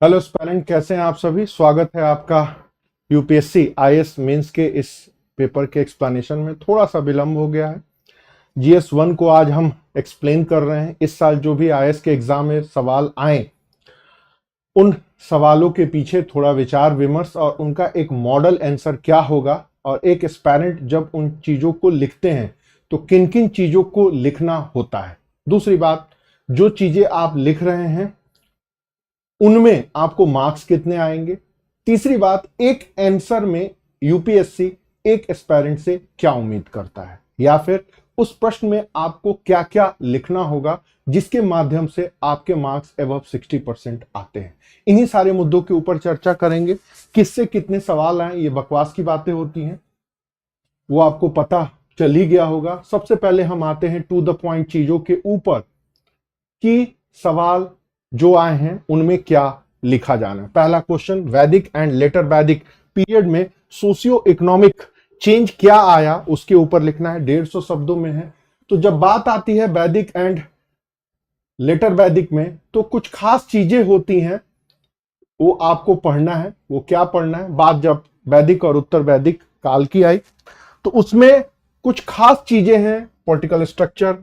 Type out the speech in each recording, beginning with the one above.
Hello aspirant, कैसे हैं आप सभी। स्वागत है आपका यूपीएससी आईएएस मेंस के इस पेपर के एक्सप्लेनेशन में। थोड़ा सा विलंब हो गया है। जीएस 1 को आज हम एक्सप्लेन कर रहे हैं। इस साल जो भी आईएएस के एग्जाम में सवाल आए, उन सवालों के पीछे थोड़ा विचार विमर्श और उनका एक मॉडल आंसर क्या होगा, और एक एस्पायरेंट जब उन चीजों को लिखते हैं तो किन किन चीजों को लिखना होता है। दूसरी बात, जो चीजें आप लिख रहे हैं उनमें आपको मार्क्स कितने आएंगे। तीसरी बात, एक आंसर में यूपीएससी एक एस्पायरेंट से क्या उम्मीद करता है, या फिर उस प्रश्न में आपको क्या क्या लिखना होगा जिसके माध्यम से आपके मार्क्स अबव 60% आते हैं। इन्हीं सारे मुद्दों के ऊपर चर्चा करेंगे। किससे कितने सवाल आए, ये बकवास की बातें होती हैं, वो आपको पता चल ही गया होगा। सबसे पहले हम आते हैं टू द पॉइंट चीजों के ऊपर कि सवाल जो आए हैं उनमें क्या लिखा जाना है। पहला क्वेश्चन, वैदिक एंड लेटर वैदिक पीरियड में सोशियो इकोनॉमिक चेंज क्या आया, उसके ऊपर लिखना है। 150 शब्दों में है। तो जब बात आती है वैदिक एंड लेटर वैदिक में, तो कुछ खास चीजें होती हैं, वो आपको पढ़ना है। वो क्या पढ़ना है? बात जब वैदिक और उत्तर वैदिक काल की आई तो उसमें कुछ खास चीजें हैं। Political structure,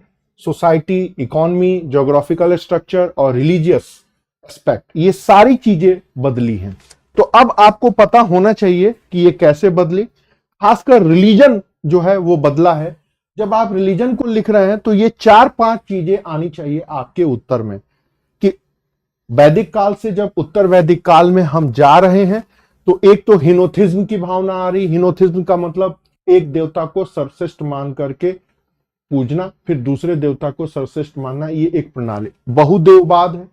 society, economy, geographical structure और रिलीजियस एस्पेक्ट, ये सारी चीजें बदली हैं। तो अब आपको पता होना चाहिए कि ये कैसे बदली। खासकर रिलीजन जो है वो बदला है। जब आप रिलीजन को लिख रहे हैं तो ये 4-5 चीजें आनी चाहिए आपके उत्तर में कि वैदिक काल से जब उत्तर वैदिक काल में हम जा रहे हैं तो एक तो हिनोथिज्म की भावना आ रही। हिनोथिज्म का मतलब एक देवता को सर्वश्रेष्ठ मान करके पूजना, फिर दूसरे देवता को सर्वश्रेष्ठ मानना, ये एक प्रणाली। बहुदेववाद है,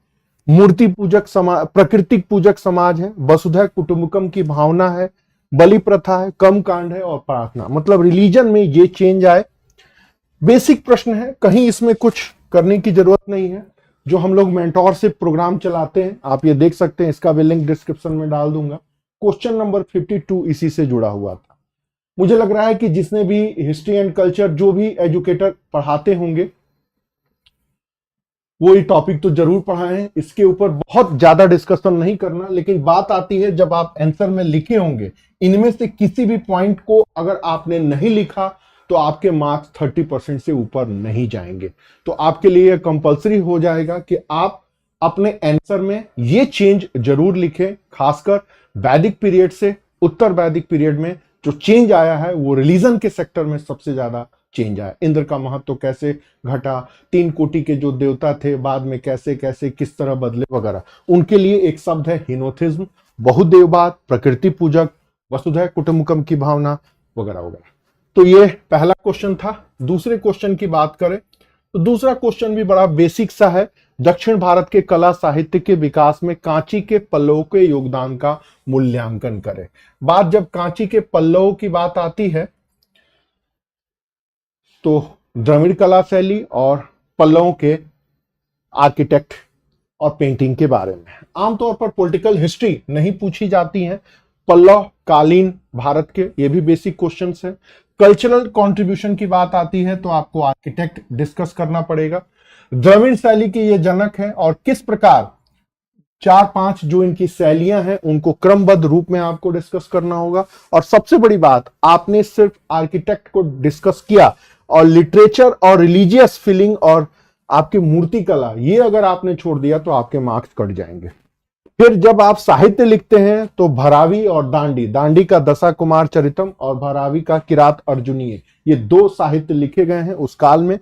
मूर्ति पूजक समाज, प्राकृतिक पूजक समाज है, वसुधैव कुटुंबकम की भावना है, बलि प्रथा है, कम कांड है और प्रार्थना। मतलब रिलीजन में ये चेंज आए। बेसिक प्रश्न है, कहीं इसमें कुछ करने की जरूरत नहीं है। जो हम लोग मेंटोरशिप प्रोग्राम चलाते हैं, आप ये देख सकते हैं, इसका भी लिंक डिस्क्रिप्शन में डाल दूंगा। क्वेश्चन नंबर 52 इसी से जुड़ा हुआ था। मुझे लग रहा है कि जिसने भी हिस्ट्री एंड कल्चर, जो भी एजुकेटर पढ़ाते होंगे, वो ये टॉपिक तो जरूर पढ़ाए हैं। इसके ऊपर बहुत ज्यादा डिस्कशन नहीं करना, लेकिन बात आती है जब आप आंसर में लिखे होंगे, इनमें से किसी भी पॉइंट को अगर आपने नहीं लिखा तो आपके मार्क्स 30% से ऊपर नहीं जाएंगे। तो आपके लिए कंपलसरी हो जाएगा कि आप अपने आंसर में ये चेंज जरूर लिखें। खासकर वैदिक पीरियड से उत्तर वैदिक पीरियड में जो चेंज आया है वो रिलीजन के सेक्टर में सबसे ज्यादा चेंज आया। इंद्र का महत्व कैसे घटा, 3 कोटि के जो देवता थे बाद में कैसे कैसे किस तरह बदले वगैरह। उनके लिए एक शब्द है हिनोथिज्म, बहुदेववाद, प्रकृति पूजक, वसुधैव कुटुंबकम की भावना वगैरह वगैरह। तो ये पहला क्वेश्चन था। दूसरे क्वेश्चन की बात करें तो दूसरा क्वेश्चन भी बड़ा बेसिक सा है। दक्षिण भारत के कला साहित्य के विकास में कांची के पल्लवों के योगदान का मूल्यांकन करें। बात जब कांची के पल्लवों की बात आती है तो द्रविड़ कला शैली और पल्लवों के आर्किटेक्ट और पेंटिंग के बारे में। आमतौर पर पॉलिटिकल हिस्ट्री नहीं पूछी जाती है पल्लव कालीन भारत के, ये भी बेसिक क्वेश्चंस है। कल्चरल कंट्रीब्यूशन की बात आती है तो आपको आर्किटेक्ट डिस्कस करना पड़ेगा। द्रविड़ शैली के ये जनक है और किस प्रकार 4-5 जो इनकी शैलियां हैं उनको क्रमबद्ध रूप में आपको डिस्कस करना होगा। और सबसे बड़ी बात, आपने सिर्फ आर्किटेक्ट को डिस्कस किया और लिटरेचर और रिलीजियस फीलिंग और आपकी मूर्ति कला, ये अगर आपने छोड़ दिया तो आपके मार्क्स कट जाएंगे। फिर जब आप साहित्य लिखते हैं तो भरावी और दांडी, दांडी का दशा कुमार चरितम और भरावी का किरात अर्जुनीय, ये 2 साहित्य लिखे गए हैं उस काल में।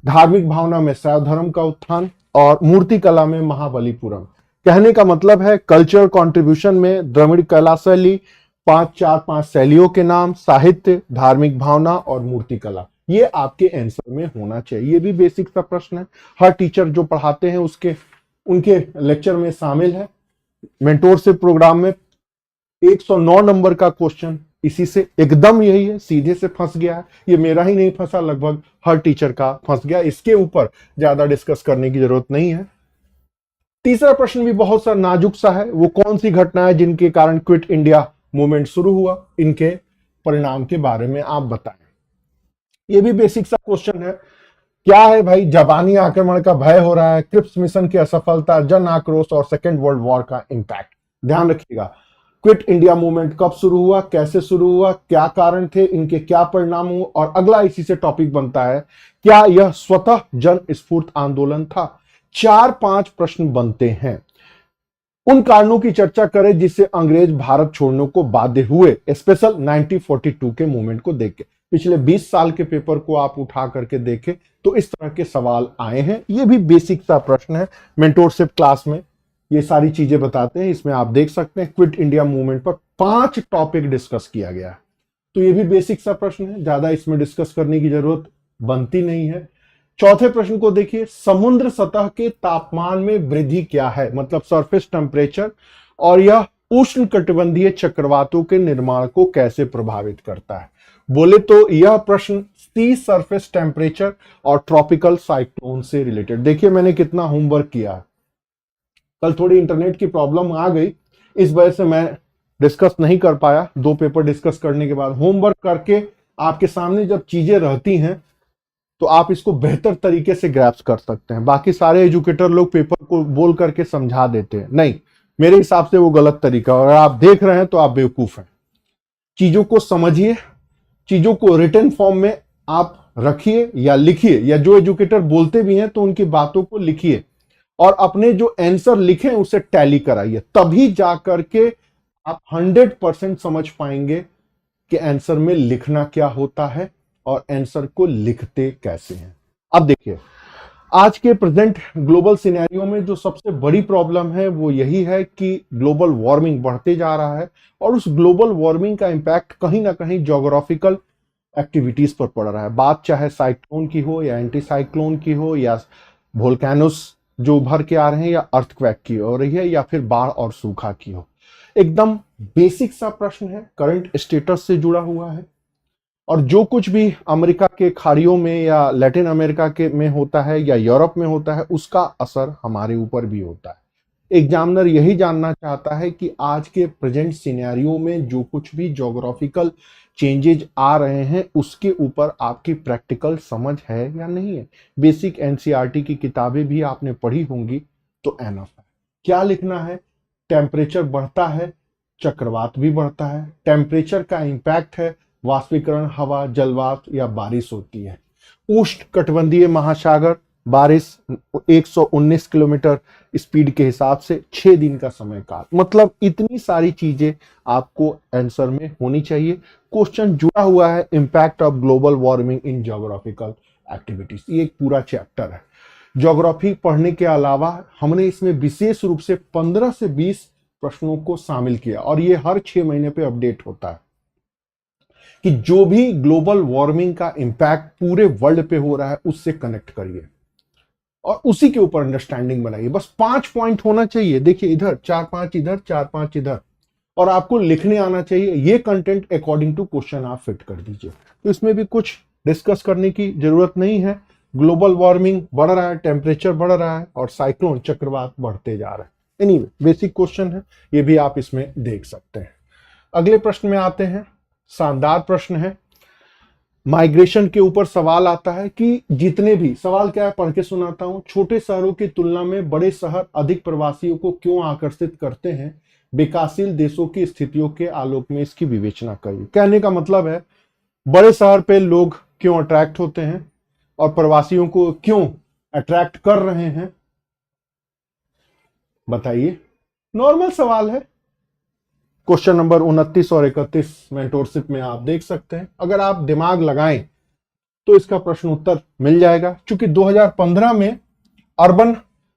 धार्मिक भावना में शैव धर्म का उत्थान और मूर्ति कला में महाबलीपुरम। कहने का मतलब है कल्चरल कंट्रीब्यूशन में द्रविड़ कला शैली, 4-5 शैलियों के नाम, साहित्य, धार्मिक भावना और मूर्ति कला, ये आपके आंसर में होना चाहिए। ये भी बेसिक सा प्रश्न है, हर टीचर जो पढ़ाते हैं उसके उनके लेक्चर में शामिल है। मेंटोरशिप प्रोग्राम में 109 नंबर का क्वेश्चन इसी से एकदम यही है, सीधे से फंस गया है। ये मेरा ही नहीं फंसा, लगभग हर टीचर का फंस गया। इसके ऊपर ज्यादा डिस्कस करने की जरूरत नहीं है। तीसरा प्रश्न भी बहुत सा नाजुक सा है, वो कौन सी घटना है जिनके कारण क्विट इंडिया मूवमेंट शुरू हुआ, इनके परिणाम के बारे में आप बताएं। ये भी बेसिक सा क्वेश्चन है। क्या है भाई? जापानी आक्रमण का भय हो रहा है, क्रिप्स मिशन की असफलता, जन आक्रोश और सेकेंड वर्ल्ड वॉर का इंपैक्ट। ध्यान रखिएगा, क्विट इंडिया मूवमेंट कब शुरू हुआ, कैसे शुरू हुआ, क्या कारण थे, इनके क्या परिणाम हुए, और अगला इसी से टॉपिक बनता है, क्या यह स्वतः जन स्फूर्त आंदोलन था? 4-5 प्रश्न बनते हैं। उन कारणों की चर्चा करें जिससे अंग्रेज भारत छोड़ने को बाध्य हुए, स्पेशल 1942 के मूवमेंट को देख के। पिछले 20 साल के पेपर को आप उठा करके देखें तो इस तरह के सवाल आए हैं। ये भी बेसिक सा प्रश्न है, मेंटोरशिप क्लास में ये सारी चीजें बताते हैं। इसमें आप देख सकते हैं क्विट इंडिया मूवमेंट पर 5 टॉपिक डिस्कस किया गया है। तो ये भी बेसिक सा प्रश्न है, ज्यादा इसमें डिस्कस करने की जरूरत बनती नहीं है। चौथे प्रश्न को देखिए, समुद्र सतह के तापमान में वृद्धि क्या है, मतलब सरफेस टेम्परेचर, और यह उष्ण कटिबंधीय चक्रवातों के निर्माण को कैसे प्रभावित करता है? बोले तो यह प्रश्न सी सरफेस टेम्परेचर और ट्रॉपिकल साइक्लोन से रिलेटेड। देखिए मैंने कितना होमवर्क किया। कल थोड़ी इंटरनेट की प्रॉब्लम आ गई, इस वजह से मैं डिस्कस नहीं कर पाया। 2 पेपर डिस्कस करने के बाद होमवर्क करके आपके सामने जब चीजें रहती हैं तो आप इसको बेहतर तरीके से ग्रैप्स कर सकते हैं। बाकी सारे एजुकेटर लोग पेपर को बोल करके समझा देते हैं, नहीं, मेरे हिसाब से वो गलत तरीका। और आप देख रहे हैं तो आप बेवकूफ हैं। चीजों को समझिए, चीजों को रिटन फॉर्म में आप रखिए या लिखिए, या जो एजुकेटर बोलते भी हैं तो उनकी बातों को लिखिए और अपने जो आंसर लिखे उसे टैली कराइए, तभी जाकर के आप 100% समझ पाएंगे कि आंसर में लिखना क्या होता है और आंसर को लिखते कैसे हैं। अब देखिए, आज के प्रेजेंट ग्लोबल सिनेरियो में जो सबसे बड़ी प्रॉब्लम है वो यही है कि ग्लोबल वार्मिंग बढ़ते जा रहा है, और उस ग्लोबल वार्मिंग का इंपैक्ट कहीं ना कहीं ज्योग्राफिकल एक्टिविटीज पर पड़ रहा है। बात चाहे साइक्लोन की हो या एंटी साइक्लोन की हो, या वोल्केनोस जो उभर के आ रहे हैं, या अर्थक्वेक की हो रही है, या फिर बाढ़ और सूखा की हो। एकदम बेसिक सा प्रश्न है, करंट स्टेटस से जुड़ा हुआ है, और जो कुछ भी अमेरिका के खाड़ियों में या लैटिन अमेरिका के में होता है या यूरोप में होता है, उसका असर हमारे ऊपर भी होता है। एग्जामिनर यही जानना चाहता है कि आज के प्रेजेंट सिनेरियो में जो कुछ भी ज्योग्राफिकल चेंजेज आ रहे हैं उसके ऊपर आपकी प्रैक्टिकल समझ है या नहीं है। बेसिक एनसीईआरटी की किताबें भी आपने पढ़ी होंगी तो एनफ है। क्या लिखना है? टेम्परेचर बढ़ता है, चक्रवात भी बढ़ता है। टेम्परेचर का इंपैक्ट है वाष्पीकरण, हवा, जलवाष्प या बारिश होती है। उष्ण कटिबंधीय महासागर, बारिश 119 किलोमीटर स्पीड के हिसाब से 6 दिन का समय काल। मतलब इतनी सारी चीजें आपको आंसर में होनी चाहिए। क्वेश्चन जुड़ा हुआ है impact of global warming in geographical activities, ये एक पूरा चैप्टर है। ज्योग्राफी पढ़ने के अलावा हमने इसमें विशेष रूप से 15 से 20 प्रश्नों को शामिल किया, और ये हर 6 महीने पे अपडेट होता है कि जो भी ग्लोबल वार्मिंग का इंपैक्ट पूरे वर्ल्ड पे हो रहा है उससे कनेक्ट करिए और उसी के ऊपर अंडरस्टैंडिंग बनाइए। बस 5 पॉइंट होना चाहिए। देखिए इधर 4-5 इधर, 4-5 इधर, और आपको लिखने आना चाहिए। ये कंटेंट अकॉर्डिंग टू क्वेश्चन आप फिट कर दीजिए। तो इसमें भी कुछ डिस्कस करने की जरूरत नहीं है। ग्लोबल वार्मिंग बढ़ रहा है, टेम्परेचर बढ़ रहा है, और साइक्लोन चक्रवात बढ़ते जा रहे हैं। एनीवे, बेसिक क्वेश्चन है, ये भी आप इसमें देख सकते हैं। अगले प्रश्न में आते हैं। शानदार प्रश्न है, माइग्रेशन के ऊपर सवाल आता है कि जितने भी, सवाल क्या है पढ़ के सुनाता हूं, छोटे शहरों की तुलना में बड़े शहर अधिक प्रवासियों को क्यों आकर्षित करते हैं? विकासशील देशों की स्थितियों के आलोक में इसकी विवेचना करिए। कहने का मतलब है बड़े शहर पे लोग क्यों अट्रैक्ट होते हैं और प्रवासियों को क्यों अट्रैक्ट कर रहे हैं, बताइए। नॉर्मल सवाल है। क्वेश्चन नंबर 29 और 31 मेंटोरशिप में आप देख सकते हैं। अगर आप दिमाग लगाएं तो इसका प्रश्न उत्तर मिल जाएगा। क्योंकि 2015 में अर्बन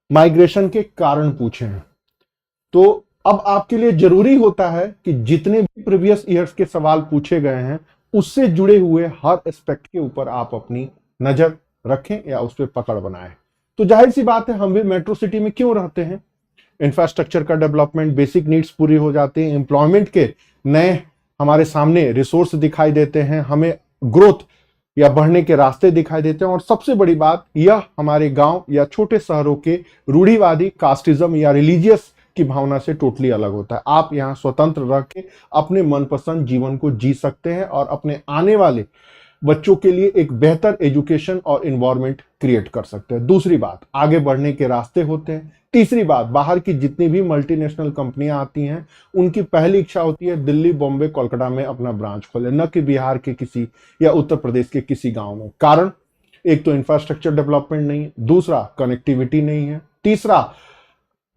माइग्रेशन के कारण पूछे हैं, तो अब आपके लिए जरूरी होता है कि जितने भी प्रीवियस ईयर्स के सवाल पूछे गए हैं उससे जुड़े हुए हर एस्पेक्ट के ऊपर आप अपनी नजर रखें या उस पर पकड़ बनाएं। तो जाहिर सी बात है, हम भी मेट्रो सिटी में क्यों रहते हैं? इंफ्रास्ट्रक्चर का डेवलपमेंट, बेसिक नीड्स पूरी हो जाती हैं, एम्प्लॉयमेंट के नए हमारे सामने रिसोर्स दिखाई देते हैं, हमें ग्रोथ या बढ़ने के रास्ते दिखाई देते हैं, और सबसे बड़ी बात यह हमारे गांव या छोटे शहरों के रूढ़िवादी कास्टिज्म या रिलीजियस की भावना से टोटली अलग होता है। आप यहाँ स्वतंत्र रह के अपने मनपसंद जीवन को जी सकते हैं और अपने आने वाले बच्चों के लिए एक बेहतर एजुकेशन और इन्वायरमेंट क्रिएट कर सकते हैं। दूसरी बात, आगे बढ़ने के रास्ते होते हैं। तीसरी बात, बाहर की जितनी भी मल्टीनेशनल कंपनियां आती हैं उनकी पहली इच्छा होती है दिल्ली, बॉम्बे, कोलकाता में अपना ब्रांच खोले, न कि बिहार के किसी या उत्तर प्रदेश के किसी गांव में। कारण, एक तो इंफ्रास्ट्रक्चर डेवलपमेंट नहीं है, दूसरा कनेक्टिविटी नहीं है, तीसरा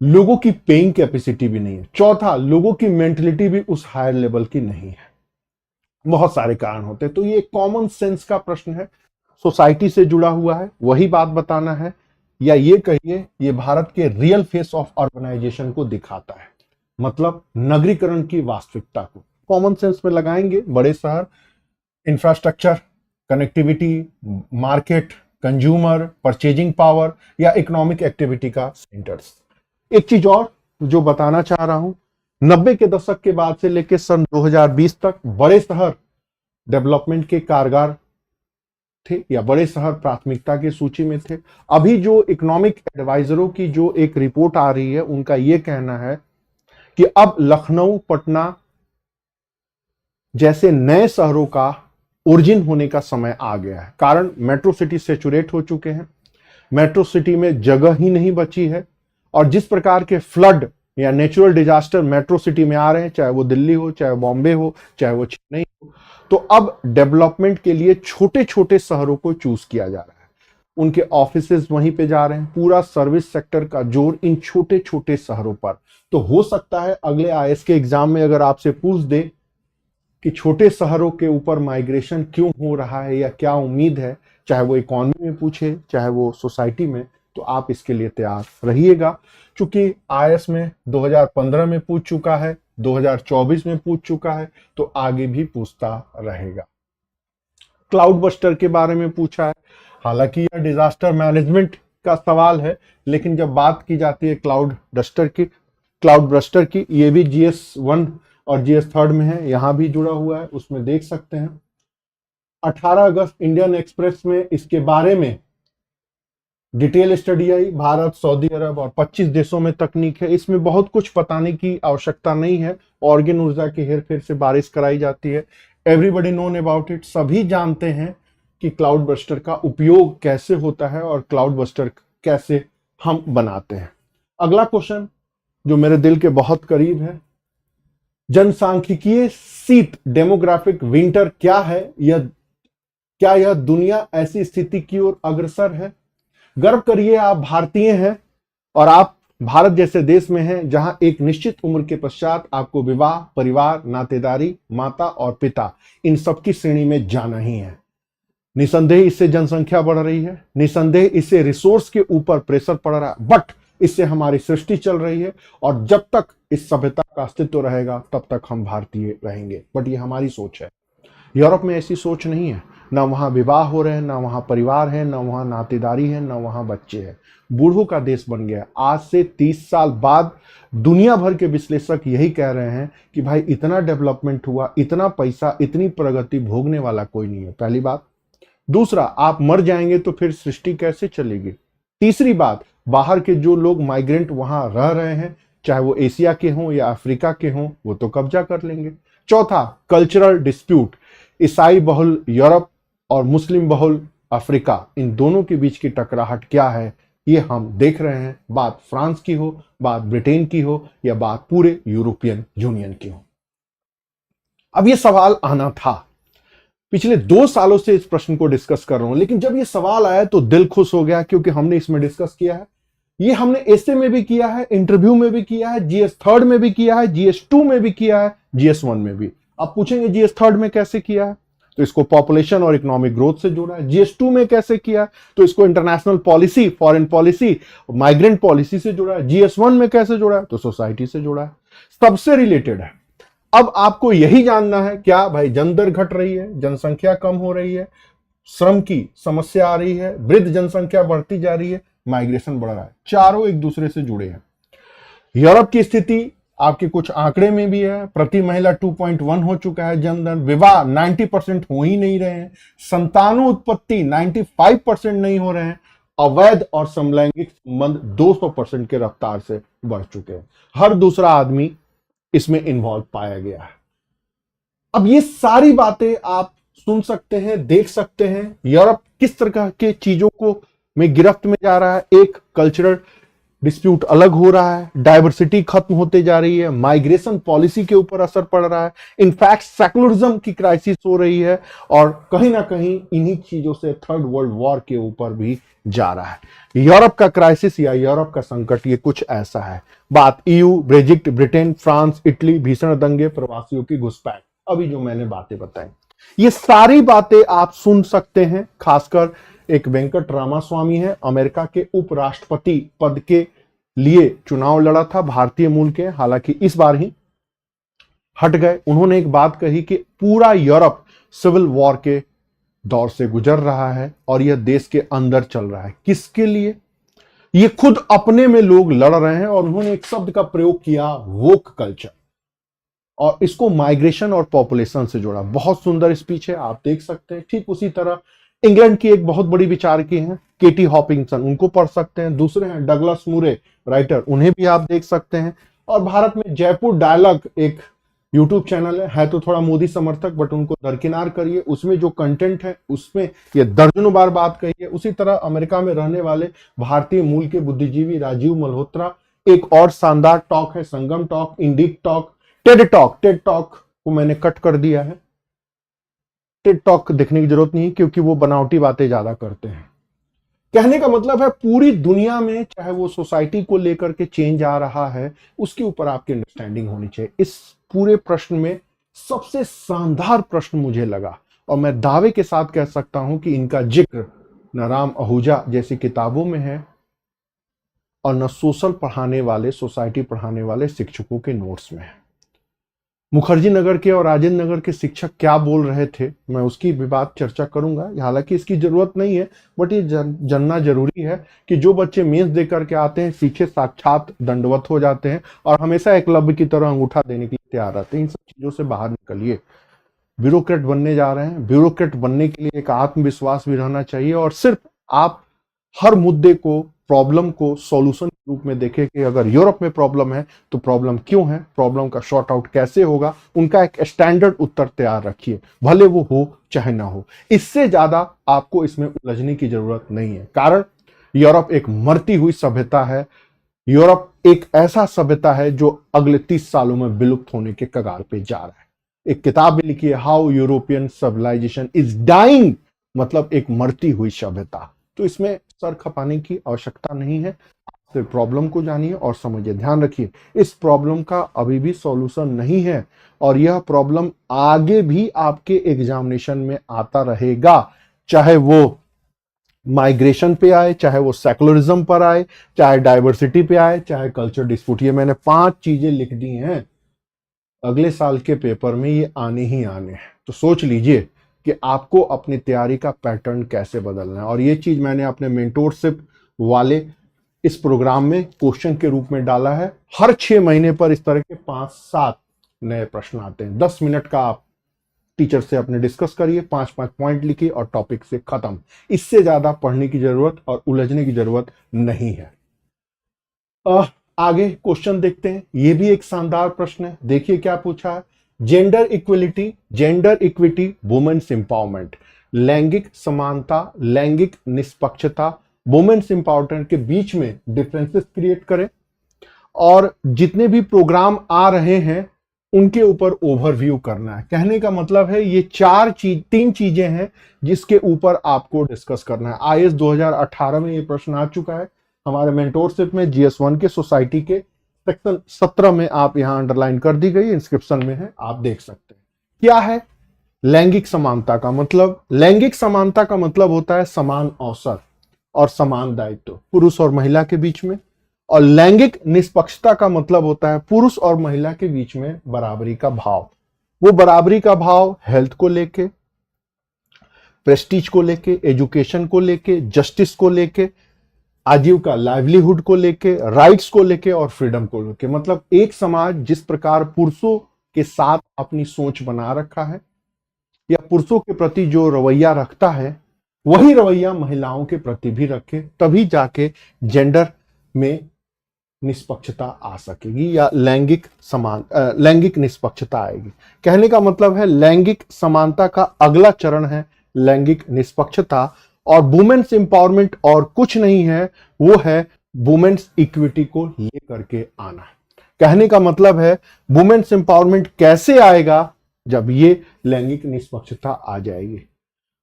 लोगों की पेइंग कैपेसिटी भी नहीं है, चौथा लोगों की मेंटलिटी भी उस हायर लेवल की नहीं है। बहुत सारे कारण होते हैं। तो ये कॉमन सेंस का प्रश्न है, सोसाइटी से जुड़ा हुआ है, वही बात बताना है, या ये कहिए ये भारत के रियल फेस ऑफ अर्बनाइजेशन को दिखाता है, मतलब नगरीकरण की वास्तविकता को। कॉमन सेंस में लगाएंगे, बड़े शहर, infrastructure, connectivity, market, consumer, purchasing power या इकोनॉमिक एक्टिविटी का सेंटर्स। एक चीज और जो बताना चाह रहा हूं, 90 के दशक के बाद से लेकर सन 2020 तक बड़े शहर डेवलपमेंट के कारगर थे या बड़े शहर प्राथमिकता की सूची में थे। अभी जो इकोनॉमिक एडवाइजरों की जो एक रिपोर्ट आ रही है, उनका यह कहना है कि अब लखनऊ, पटना जैसे नए शहरों का ओरिजिन होने का समय आ गया है। कारण, मेट्रो सिटी सैचुरेट हो चुके हैं, मेट्रो सिटी में जगह ही नहीं बची है, और जिस प्रकार के फ्लड या नेचुरल डिजास्टर मेट्रो सिटी में आ रहे हैं, चाहे वो दिल्ली हो, चाहे बॉम्बे हो, चाहे वो चेन्नई हो, तो अब डेवलपमेंट के लिए छोटे छोटे शहरों को चूज किया जा रहा है। उनके ऑफिसेज वहीं पे जा रहे हैं, पूरा सर्विस सेक्टर का जोर इन छोटे छोटे शहरों पर। तो हो सकता है अगले आईएएस के एग्जाम में अगर आपसे पूछ दे कि छोटे शहरों के ऊपर माइग्रेशन क्यों हो रहा है या क्या उम्मीद है, चाहे वो इकोनॉमी में पूछे, चाहे वो सोसाइटी में, तो आप इसके लिए तैयार रहिएगा। क्योंकि आईएएस में 2015 में पूछ चुका है, 2024 में पूछ चुका है, तो आगे भी पूछता रहेगा। क्लाउड बस्टर के बारे में पूछा है, हालांकि यह डिजास्टर मैनेजमेंट का सवाल है, लेकिन जब बात की जाती है क्लाउड बस्टर की, ये भी GS1 और GS3 में है, यहां भी जुड़ा हुआ है, उसमें देख सकते हैं। 18 अगस्त इंडियन एक्सप्रेस में इसके बारे में डिटेल स्टडी आई। भारत, सऊदी अरब और 25 देशों में तकनीक है, इसमें बहुत कुछ बताने की आवश्यकता नहीं है। ऑर्गेन ऊर्जा की हेरफेर से बारिश कराई जाती है, एवरीबडी नोन अबाउट इट, सभी जानते हैं कि क्लाउड बस्टर का उपयोग कैसे होता है और क्लाउड बस्टर कैसे हम बनाते हैं। अगला क्वेश्चन जो मेरे दिल के बहुत करीब है, जनसांख्यिकीय शीत डेमोग्राफिक विंटर क्या है, क्या यह दुनिया ऐसी स्थिति की ओर अग्रसर है? गर्व करिए, आप भारतीय हैं और आप भारत जैसे देश में हैं जहां एक निश्चित उम्र के पश्चात आपको विवाह, परिवार, नातेदारी, माता और पिता, इन सबकी श्रेणी में जाना ही है। निसंदेह इससे जनसंख्या बढ़ रही है, निसंदेह इससे रिसोर्स के ऊपर प्रेशर पड़ रहा है, बट इससे हमारी सृष्टि चल रही है, और जब तक इस सभ्यता का अस्तित्व रहेगा तब तक हम भारतीय रहेंगे। बट ये हमारी सोच है। यूरोप में ऐसी सोच नहीं है, ना वहां विवाह हो रहे हैं, ना वहां परिवार है, ना वहां नातेदारी है, ना वहां बच्चे हैं। बूढ़ों का देश बन गया। आज से 30 साल बाद दुनिया भर के विश्लेषक यही कह रहे हैं कि भाई इतना डेवलपमेंट हुआ, इतना पैसा, इतनी प्रगति भोगने वाला कोई नहीं है, पहली बात। दूसरा, आप मर जाएंगे तो फिर सृष्टि कैसे चलेगी? तीसरी बात, बाहर के जो लोग माइग्रेंट वहां रह रहे हैं, चाहे वो एशिया के हों या अफ्रीका के हों, वो तो कब्जा कर लेंगे। चौथा, कल्चरल डिस्प्यूट, ईसाई बहुल यूरोप और मुस्लिम बहुल अफ्रीका, इन दोनों के बीच की टकराहट क्या है, ये हम देख रहे हैं। बात फ्रांस की हो, बात ब्रिटेन की हो, या बात पूरे यूरोपियन यूनियन की हो। अब ये सवाल आना था, पिछले 2 सालों से इस प्रश्न को डिस्कस कर रहा हूं, लेकिन जब ये सवाल आया तो दिल खुश हो गया, क्योंकि हमने इसमें डिस्कस किया है। ये हमने एसे में भी किया है, इंटरव्यू में भी किया है, GS3 में भी किया है, GS2 में भी किया है, GS1 में भी। आप पूछेंगे GS3 में कैसे किया है, तो इसको पॉपुलेशन और इकोनॉमिक ग्रोथ से जोड़ा है। GS2 में कैसे किया, तो इसको international policy, foreign policy, migrant policy से जोड़ा है। GS1 में कैसे जोड़ा है, तो सोसाइटी से जोड़ा है, सबसे रिलेटेड है। अब आपको यही जानना है, क्या भाई जनदर घट रही है, जनसंख्या कम हो रही है, श्रम की समस्या आ रही है, वृद्ध जनसंख्या बढ़ती जा रही है, माइग्रेशन बढ़ रहा है, चारों एक दूसरे से जुड़े हैं। यूरोप की स्थिति आपके कुछ आंकड़े में भी है, प्रति महिला 2.1 हो चुका है जनधन, विवाह 90% हो ही नहीं रहे हैं, संतानों उत्पत्ति 95% नहीं हो रहे हैं, अवैध और समलैंगिक संबंध 200% के रफ्तार से बढ़ चुके हैं। हर दूसरा आदमी इसमें इन्वॉल्व पाया गया है। अब ये सारी बातें आप सुन सकते हैं, देख सकते हैं यूरोप किस तरह के चीजों को में गिरफ्त में जा रहा है। एक कल्चरल डिस्प्यूट अलग हो रहा है, डाइवर्सिटी खत्म होते जा रही है, माइग्रेशन पॉलिसी के ऊपर असर पड़ रहा है, इनफैक्ट सेकुलरिज्म की क्राइसिस हो रही है, और कहीं ना कहीं इन्हीं चीजों से थर्ड वर्ल्ड वॉर के ऊपर भी जा रहा है। यूरोप का क्राइसिस या यूरोप का संकट ये कुछ ऐसा है। बात ईयू, ब्रेजिट, ब्रिटेन, फ्रांस, इटली, भीषण दंगे, प्रवासियों की घुसपैठ, अभी जो मैंने बातें बताई, ये सारी बातें आप सुन सकते हैं। खासकर एक वेंकट रामास्वामी है, अमेरिका के उपराष्ट्रपति पद के लिए चुनाव लड़ा था, भारतीय मूल के, हालांकि इस बार ही हट गए। उन्होंने एक बात कही कि पूरा यूरोप सिविल वॉर के दौर से गुजर रहा है और यह देश के अंदर चल रहा है। किसके लिए? ये खुद अपने में लोग लड़ रहे हैं। और उन्होंने एक शब्द का प्रयोग किया, वोक कल्चर, और इसको माइग्रेशन और पॉपुलेशन से जोड़ा। बहुत सुंदर स्पीच है, आप देख सकते हैं। ठीक उसी तरह इंग्लैंड की एक बहुत बड़ी विचारकी हैं केटी हॉपिंगटन, उनको पढ़ सकते हैं। दूसरे हैं डगलस मुरे, राइटर, उन्हें भी आप देख सकते हैं। और भारत में जयपुर डायलॉग एक यूट्यूब चैनल है तो थोड़ा मोदी समर्थक, बट उनको दरकिनार करिए, उसमें जो कंटेंट है उसमें ये दर्जनों बार बात कही है। उसी तरह अमेरिका में रहने वाले भारतीय मूल के बुद्धिजीवी राजीव मल्होत्रा, एक और शानदार टॉक है Sangam talk, Indic talk, TED talk. TED talk को मैंने कट कर दिया है, टेड टॉक देखने की जरूरत नहीं क्योंकि वो बनावटी बातें ज्यादा करते हैं। कहने का मतलब है पूरी दुनिया में चाहे वो सोसाइटी को लेकर के चेंज आ रहा है, उसके ऊपर आपकी अंडरस्टैंडिंग होनी चाहिए। इस पूरे प्रश्न में सबसे शानदार प्रश्न मुझे लगा, और मैं दावे के साथ कह सकता हूं कि इनका जिक्र न राम आहूजा जैसी किताबों में है और न सोशल पढ़ाने वाले, सोसाइटी पढ़ाने वाले शिक्षकों के नोट्स में है। मुखर्जी नगर के और राजेंद्र नगर के शिक्षक क्या बोल रहे थे, मैं उसकी भी बात चर्चा करूंगा। हालांकि इसकी जरूरत नहीं है, बट ये जानना जरूरी है कि जो बच्चे मेंस दे करके आते हैं, पीछे साक्षात दंडवत हो जाते हैं और हमेशा एकलव्य की तरह अंगूठा देने के लिए तैयार रहते हैं। इन सब चीजों से बाहर निकलिए। ब्यूरोक्रेट बनने जा रहे हैं, ब्यूरोक्रेट बनने के लिए एक आत्मविश्वास भी रहना चाहिए, और सिर्फ आप हर मुद्दे को, प्रॉब्लम को सॉल्यूशन के रूप में देखें कि अगर यूरोप में प्रॉब्लम है तो प्रॉब्लम क्यों है, प्रॉब्लम का शॉर्ट आउट कैसे होगा, उनका एक स्टैंडर्ड उत्तर तैयार रखिए, भले वो हो चाहे ना हो। इससे ज्यादा आपको इसमें उलझने की जरूरत नहीं है, कारण यूरोप एक मरती हुई सभ्यता है। यूरोप एक ऐसा सभ्यता है जो अगले 30 सालों में विलुप्त होने के कगार पे जा रहा है। एक किताब भी लिखी है, how European civilisation is dying, मतलब एक मरती हुई सभ्यता। तो इसमें सर खपाने की आवश्यकता नहीं है, सिर्फ प्रॉब्लम को जानिए और समझिए। ध्यान रखिए, इस प्रॉब्लम का अभी भी सॉल्यूशन नहीं है, और यह प्रॉब्लम आगे भी आपके एग्जामिनेशन में आता रहेगा, चाहे वो माइग्रेशन पे आए, चाहे वो सेकुलरिज्म पर आए, चाहे डाइवर्सिटी पे आए, चाहे कल्चर डिस्प्यूट। ये मैंने 5 चीजें लिख दी हैं, अगले साल के पेपर में ये आने ही आने हैं। तो सोच लीजिए कि आपको अपनी तैयारी का पैटर्न कैसे बदलना है। और ये चीज मैंने अपने मेंटोरशिप वाले इस प्रोग्राम में क्वेश्चन के रूप में डाला है। हर 6 महीने पर इस तरह के 5-7 नए प्रश्न आते हैं। 10 मिनट का आप टीचर से अपने डिस्कस करिए, 5-5 पॉइंट लिखिए और टॉपिक से खत्म। इससे ज्यादा पढ़ने की जरूरत और उलझने की जरूरत नहीं है। आगे क्वेश्चन देखते हैं। ये भी एक शानदार प्रश्न है, देखिए क्या पूछा है। Gender equality, gender equity, women's empowerment, लैंगिक समानता, लैंगिक निष्पक्षता, वुमेन्स एम्पावरमेंट के बीच में डिफरेंसेस क्रिएट करें, और जितने भी प्रोग्राम आ रहे हैं उनके ऊपर ओवरव्यू करना है। कहने का मतलब है ये 3 चीजें हैं जिसके ऊपर आपको डिस्कस करना है। आईएएस 2018 में ये प्रश्न आ चुका है हमारे मेंटोरशिप में, GS1 के सोसाइटी के सेक्शन 17 में, आप यहां अंडरलाइन कर दी गई, इंस्क्रिप्शन में है, आप देख सकते हैं। क्या है लैंगिक समानता का मतलब? लैंगिक समानता का मतलब होता है समान अवसर और समान दायित्व पुरुष और महिला के बीच में, और लैंगिक निष्पक्षता का मतलब होता है पुरुष और महिला के बीच में बराबरी का भाव। वो बराबरी का भाव हेल्थ को लेके, प्रेस्टीज को लेके, एजुकेशन को लेके, जस्टिस को लेके, आजीविका लाइवलीहुड को लेके, राइट्स को लेके और फ्रीडम को लेके। मतलब एक समाज जिस प्रकार पुरुषों के साथ अपनी सोच बना रखा है या पुरुषों के प्रति जो रवैया रखता है, वही रवैया महिलाओं के प्रति भी रखे, तभी जाके जेंडर में निष्पक्षता आ सकेगी या लैंगिक निष्पक्षता आएगी। कहने का मतलब है लैंगिक समानता का अगला चरण है लैंगिक निष्पक्षता, और वुमेन्स एम्पावरमेंट और कुछ नहीं है, वो है वुमेन्स इक्विटी को लेकर के आना। कहने का मतलब है वुमेन्स एम्पावरमेंट कैसे आएगा, जब ये लैंगिक निष्पक्षता आ जाएगी।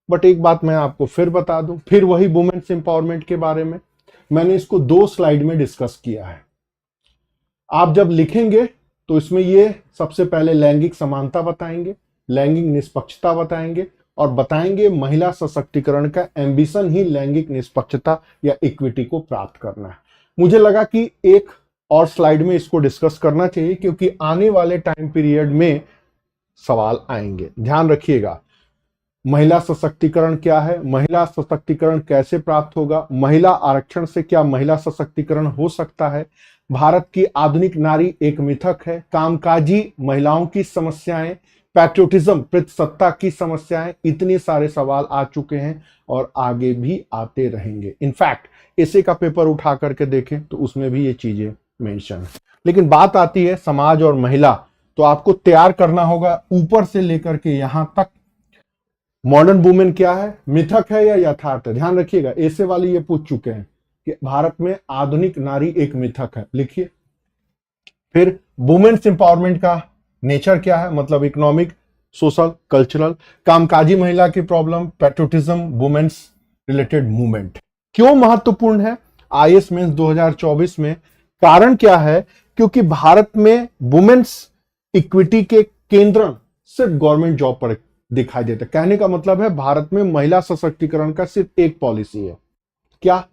बट एक बात मैं आपको फिर बता दूं, फिर वही वुमेन्स एम्पावरमेंट के बारे में मैंने इसको 2 स्लाइड में डिस्कस किया है। आप जब लिखेंगे तो इसमें ये सबसे पहले लैंगिक समानता बताएंगे, लैंगिक निष्पक्षता बताएंगे, और बताएंगे महिला सशक्तिकरण का एम्बिशन ही लैंगिक निष्पक्षता या इक्विटी को प्राप्त करना है। मुझे लगा कि एक और स्लाइड में इसको डिस्कस करना चाहिए, क्योंकि आने वाले टाइम पीरियड में सवाल आएंगे। ध्यान रखिएगा, महिला सशक्तिकरण क्या है, महिला सशक्तिकरण कैसे प्राप्त होगा, महिला आरक्षण से क्या महिला सशक्तिकरण हो सकता है, भारत की आधुनिक नारी एक मिथक है, कामकाजी महिलाओं की समस्याएं, पैट्रियोटिज्म प्रतिसत्ता की समस्याएं, इतने सारे सवाल आ चुके हैं और आगे भी आते रहेंगे। इनफैक्ट एसए का पेपर उठा करके देखें तो उसमें भी ये चीजें मेंशन है। लेकिन बात आती है समाज और महिला, तो आपको तैयार करना होगा ऊपर से लेकर के यहां तक। मॉडर्न वुमेन क्या है, मिथक है या यथार्थ है? ध्यान रखिएगा, ऐसे वाले ये पूछ चुके हैं कि भारत में आधुनिक नारी एक मिथक है, लिखिए। फिर वुमेन्स एम्पावरमेंट का नेचर क्या है, मतलब इकोनॉमिक, सोशल, कल्चरल, कामकाजी महिला की problem, patriotism, women's related movement क्यों महत्वपूर्ण है आईएएस मेंस 2024 में। कारण क्या है, क्योंकि भारत में वुमेन्स इक्विटी के केंद्र सिर्फ गवर्नमेंट जॉब पर दिखाई देता है। कहने का मतलब है भारत में महिला सशक्तिकरण का सिर्फ एक पॉलिसी है, क्या,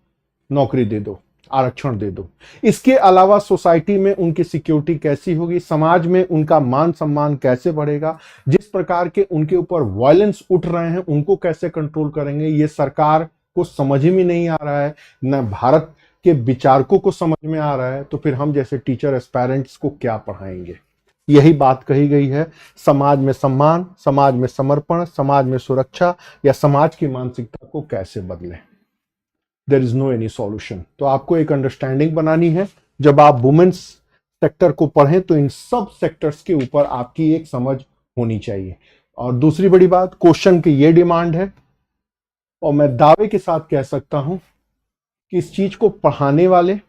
नौकरी दे दो, आरक्षण दे दो। इसके अलावा सोसाइटी में उनकी सिक्योरिटी कैसी होगी, समाज में उनका मान सम्मान कैसे बढ़ेगा, जिस प्रकार के उनके ऊपर वायलेंस उठ रहे हैं उनको कैसे कंट्रोल करेंगे, ये सरकार को समझ में नहीं आ रहा है, न भारत के विचारकों को समझ में आ रहा है, तो फिर हम जैसे टीचर एस्पायरेंट्स को क्या पढ़ाएंगे। यही बात कही गई है, समाज में सम्मान, समाज में समर्पण, समाज में सुरक्षा, या समाज की मानसिकता को कैसे बदलें। There is no any solution. तो आपको एक अंडरस्टैंडिंग बनानी है, जब आप वुमेन्स सेक्टर को पढ़ें तो इन सब सेक्टर्स के ऊपर आपकी एक समझ होनी चाहिए। और दूसरी बड़ी बात, क्वेश्चन की ये डिमांड है, और मैं दावे के साथ कह सकता हूं कि इस चीज को पढ़ाने वाले,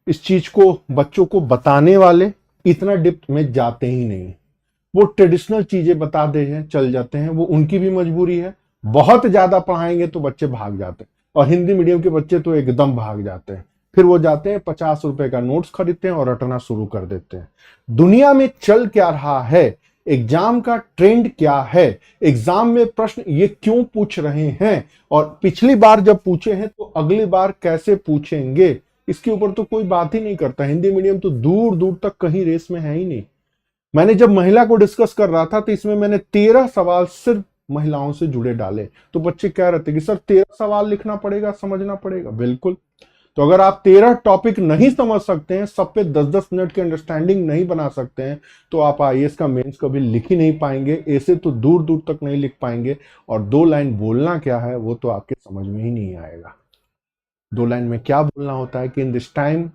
इस चीज को बच्चों को बताने वाले इतना डिप्थ में जाते ही नहीं। वो ट्रेडिशनल चीजें बता दे हैं, चल जाते हैं, वो उनकी भी मजबूरी है। बहुत ज्यादा पढ़ाएंगे तो बच्चे भाग जाते हैं, और हिंदी मीडियम के बच्चे तो एकदम भाग जाते हैं। फिर वो जाते हैं 50 रुपए का नोट्स खरीदते हैं और रटना शुरू कर देते हैं। दुनिया में चल क्या रहा है, एग्जाम का ट्रेंड क्या है, एग्जाम में प्रश्न ये क्यों पूछ रहे हैं, और पिछली बार जब पूछे हैं तो अगली बार कैसे पूछेंगे, इसके ऊपर तो कोई बात ही नहीं करता। हिंदी मीडियम तो दूर दूर तक कहीं रेस में है ही नहीं। मैंने जब महिला को डिस्कस कर रहा था तो इसमें मैंने 13 सवाल सिर्फ महिलाओं से जुड़े डाले, तो बच्चे कह रहे थे कि सर 13 सवाल लिखना पड़ेगा, समझना पड़ेगा। बिल्कुल, तो अगर आप 13 टॉपिक नहीं समझ सकते हैं, सब पे 10-10 मिनट की अंडरस्टैंडिंग नहीं बना सकते हैं, तो आप आईएएस का मेंस कभी लिख ही नहीं पाएंगे, ऐसे तो दूर दूर तक नहीं लिख पाएंगे। और 2 लाइन बोलना क्या है वो तो आपके समझ में ही नहीं आएगा। 2 लाइन में क्या बोलना होता है कि इन दिस टाइम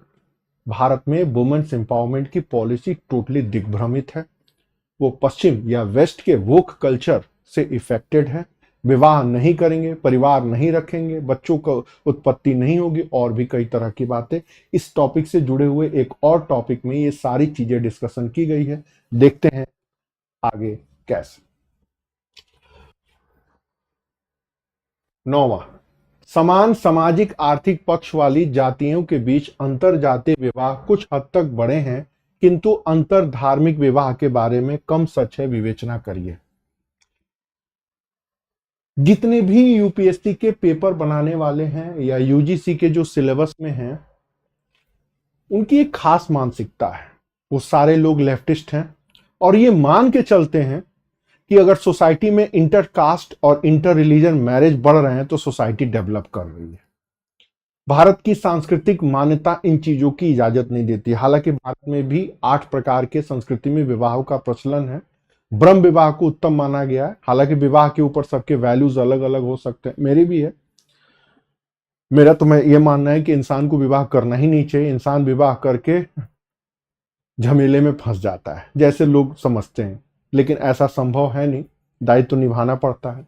भारत में वुमेन्स एम्पावरमेंट की पॉलिसी टोटली दिग्भ्रमित है, वो पश्चिम या वेस्ट के वोक कल्चर से इफेक्टेड है, विवाह नहीं करेंगे, परिवार नहीं रखेंगे, बच्चों को उत्पत्ति नहीं होगी, और भी कई तरह की बातें। इस टॉपिक से जुड़े हुए एक और टॉपिक में ये सारी चीजें डिस्कशन की गई है, देखते हैं आगे कैसे। 9वां, समान सामाजिक आर्थिक पक्ष वाली जातियों के बीच अंतर जातीय विवाह कुछ हद तक बढ़े हैं, किंतु अंतर धार्मिक विवाह के बारे में कम सच है, विवेचना करिए। जितने भी यूपीएससी के पेपर बनाने वाले हैं या यूजीसी के जो सिलेबस में हैं, उनकी एक खास मानसिकता है। वो सारे लोग लेफ्टिस्ट हैं और ये मान के चलते हैं कि अगर सोसाइटी में इंटर कास्ट और इंटर रिलीजन मैरिज बढ़ रहे हैं तो सोसाइटी डेवलप कर रही है। भारत की सांस्कृतिक मान्यता इन चीजों की इजाजत नहीं देती। हालांकि भारत में भी 8 प्रकार के संस्कृति में विवाहों का प्रचलन है। ब्रह्म विवाह को उत्तम माना गया है। हालांकि विवाह के ऊपर सबके वैल्यूज अलग अलग हो सकते हैं, मेरे भी है। मेरा तो मैं ये मानना है कि इंसान को विवाह करना ही नहीं चाहिए। इंसान विवाह करके झमेले में फंस जाता है जैसे लोग समझते हैं, लेकिन ऐसा संभव है नहीं। दायित्व तो निभाना पड़ता है,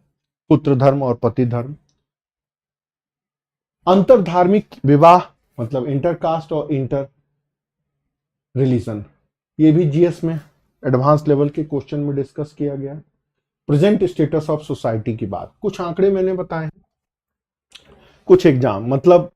पुत्र धर्म और पति धर्म। अंतर धार्मिक विवाह मतलब इंटरकास्ट और इंटर रिलीजन, ये भी जीएस में एडवांस लेवल के क्वेश्चन में डिस्कस किया गया है। प्रेजेंट स्टेटस ऑफ सोसाइटी की बात, कुछ आंकड़े मैंने बताए हैं, कुछ एग्जाम मतलब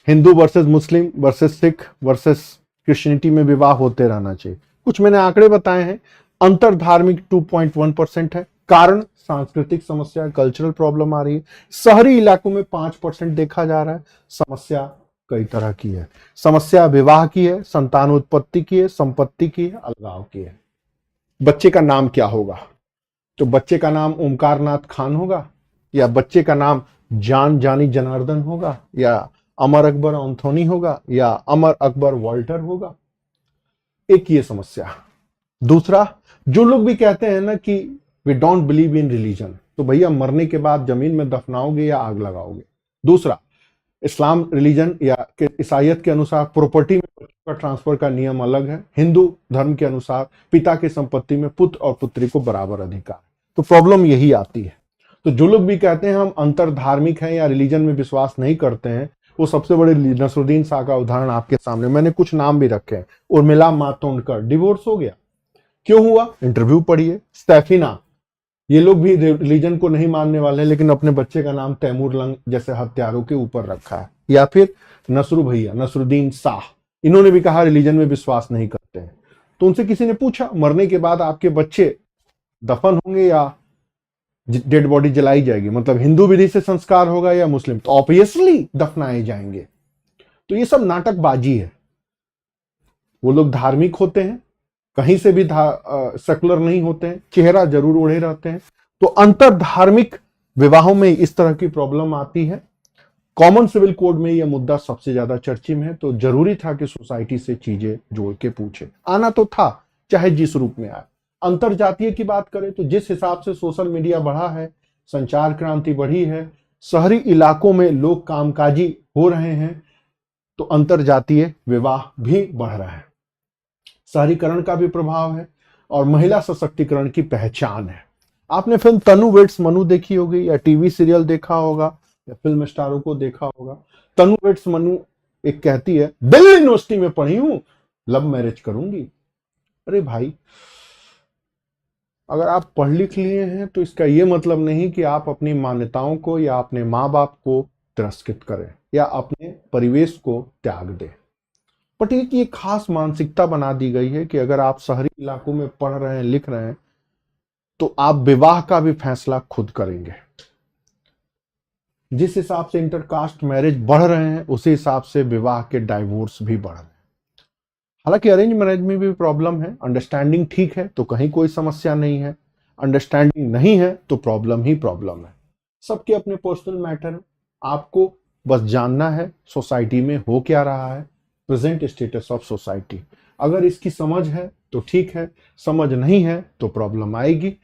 हिंदू वर्सेस मुस्लिम वर्सेस सिख वर्सेस क्रिश्चियनिटी में विवाह होते रहना चाहिए। कुछ मैंने आंकड़े बताए हैं। अंतर धार्मिक 2.1% है। कारण सांस्कृतिक समस्या, कल्चरल प्रॉब्लम आ रही है। शहरी इलाकों में 5% देखा जा रहा है। समस्या कई तरह की है। समस्या विवाह की है, संतान उत्पत्ति की है, संपत्ति की है, अलगाव की है। बच्चे का नाम क्या होगा? तो बच्चे का नाम ओमकार नाथ खान होगा, या बच्चे का नाम जान जानी जनार्दन होगा, या अमर अकबर एंथोनी होगा, या अमर अकबर वॉल्टर होगा? एक ये समस्या। दूसरा, जो लोग भी कहते हैं ना कि we don't believe in religion, तो भैया मरने के बाद जमीन में दफनाओगे या आग लगाओगे? दूसरा, इस्लाम रिलीजन या ईसाइयत के अनुसार प्रॉपर्टी में बच्चों का ट्रांसफर का नियम अलग है। हिंदू धर्म के अनुसार पिता की संपत्ति में पुत्र और पुत्री को बराबर अधिकार। तो प्रॉब्लम यही आती है। तो जो लोग भी कहते हैं हम अंतर धार्मिक हैं या रिलीजन में विश्वास नहीं करते हैं, वो सबसे बड़े नसरुद्दीन शाह का उदाहरण आपके सामने, मैंने कुछ नाम भी रखे हैं। उर्मिला मातोंडकर, डिवोर्स हो गया, क्यों हुआ? इंटरव्यू पढ़िए। स्टेफिना, ये लोग भी रिलीजन को नहीं मानने वाले हैं, लेकिन अपने बच्चे का नाम तैमूर लंग जैसे हत्यारों के ऊपर रखा है। या फिर नसरू भैया, नसरुद्दीन शाह, इन्होंने भी कहा रिलीजन में विश्वास नहीं करते हैं। तो उनसे किसी ने पूछा मरने के बाद आपके बच्चे दफन होंगे या डेड बॉडी जलाई जाएगी, मतलब हिंदू विधि से संस्कार होगा या मुस्लिम? तो ऑब्वियसली दफनाए जाएंगे। तो ये सब नाटकबाजी है। वो लोग धार्मिक होते हैं, कहीं से भी सेकुलर नहीं होते हैं, चेहरा जरूर ओढ़े रहते हैं। तो अंतर धार्मिक विवाहों में इस तरह की प्रॉब्लम आती है। कॉमन सिविल कोड में यह मुद्दा सबसे ज्यादा चर्चा में है, तो जरूरी था कि सोसाइटी से चीजें जोड़ के पूछे। आना तो था, चाहे जिस रूप में आए। अंतर जातीय की बात करें तो जिस हिसाब से सोशल मीडिया बढ़ा है, संचार क्रांति बढ़ी है, शहरी इलाकों में लोग कामकाजी हो रहे हैं, तो अंतर जातीय विवाह भी बढ़ रहा है। शहरीकरण का भी प्रभाव है और महिला सशक्तिकरण की पहचान है। आपने फिल्म तनु वेड्स मनु देखी होगी, या टीवी सीरियल देखा होगा, या फिल्म स्टारों को देखा होगा। तनु वेड्स मनु एक कहती है दिल्ली यूनिवर्सिटी में पढ़ी हूं, लव मैरिज करूंगी। अरे भाई, अगर आप पढ़ लिख लिए हैं तो इसका यह मतलब नहीं कि आप अपनी मान्यताओं को या अपने माँ बाप को तिरस्कृत करें या अपने परिवेश को त्याग दें। बट एक खास मानसिकता बना दी गई है कि अगर आप शहरी इलाकों में पढ़ रहे हैं, लिख रहे हैं, तो आप विवाह का भी फैसला खुद करेंगे। जिस हिसाब से इंटरकास्ट मैरिज बढ़ रहे हैं, उसी हिसाब से विवाह के डाइवोर्स भी बढ़ रहे हैं। हालांकि अरेंज मैरिज में भी प्रॉब्लम है। अंडरस्टैंडिंग ठीक है तो कहीं कोई समस्या नहीं है, अंडरस्टैंडिंग नहीं है तो प्रॉब्लम ही प्रॉब्लम है। सबके अपने पर्सनल मैटर है। आपको बस जानना है सोसाइटी में हो क्या रहा है, प्रेजेंट स्टेटस ऑफ सोसाइटी। अगर इसकी समझ है तो ठीक है, समझ नहीं है तो प्रॉब्लम आएगी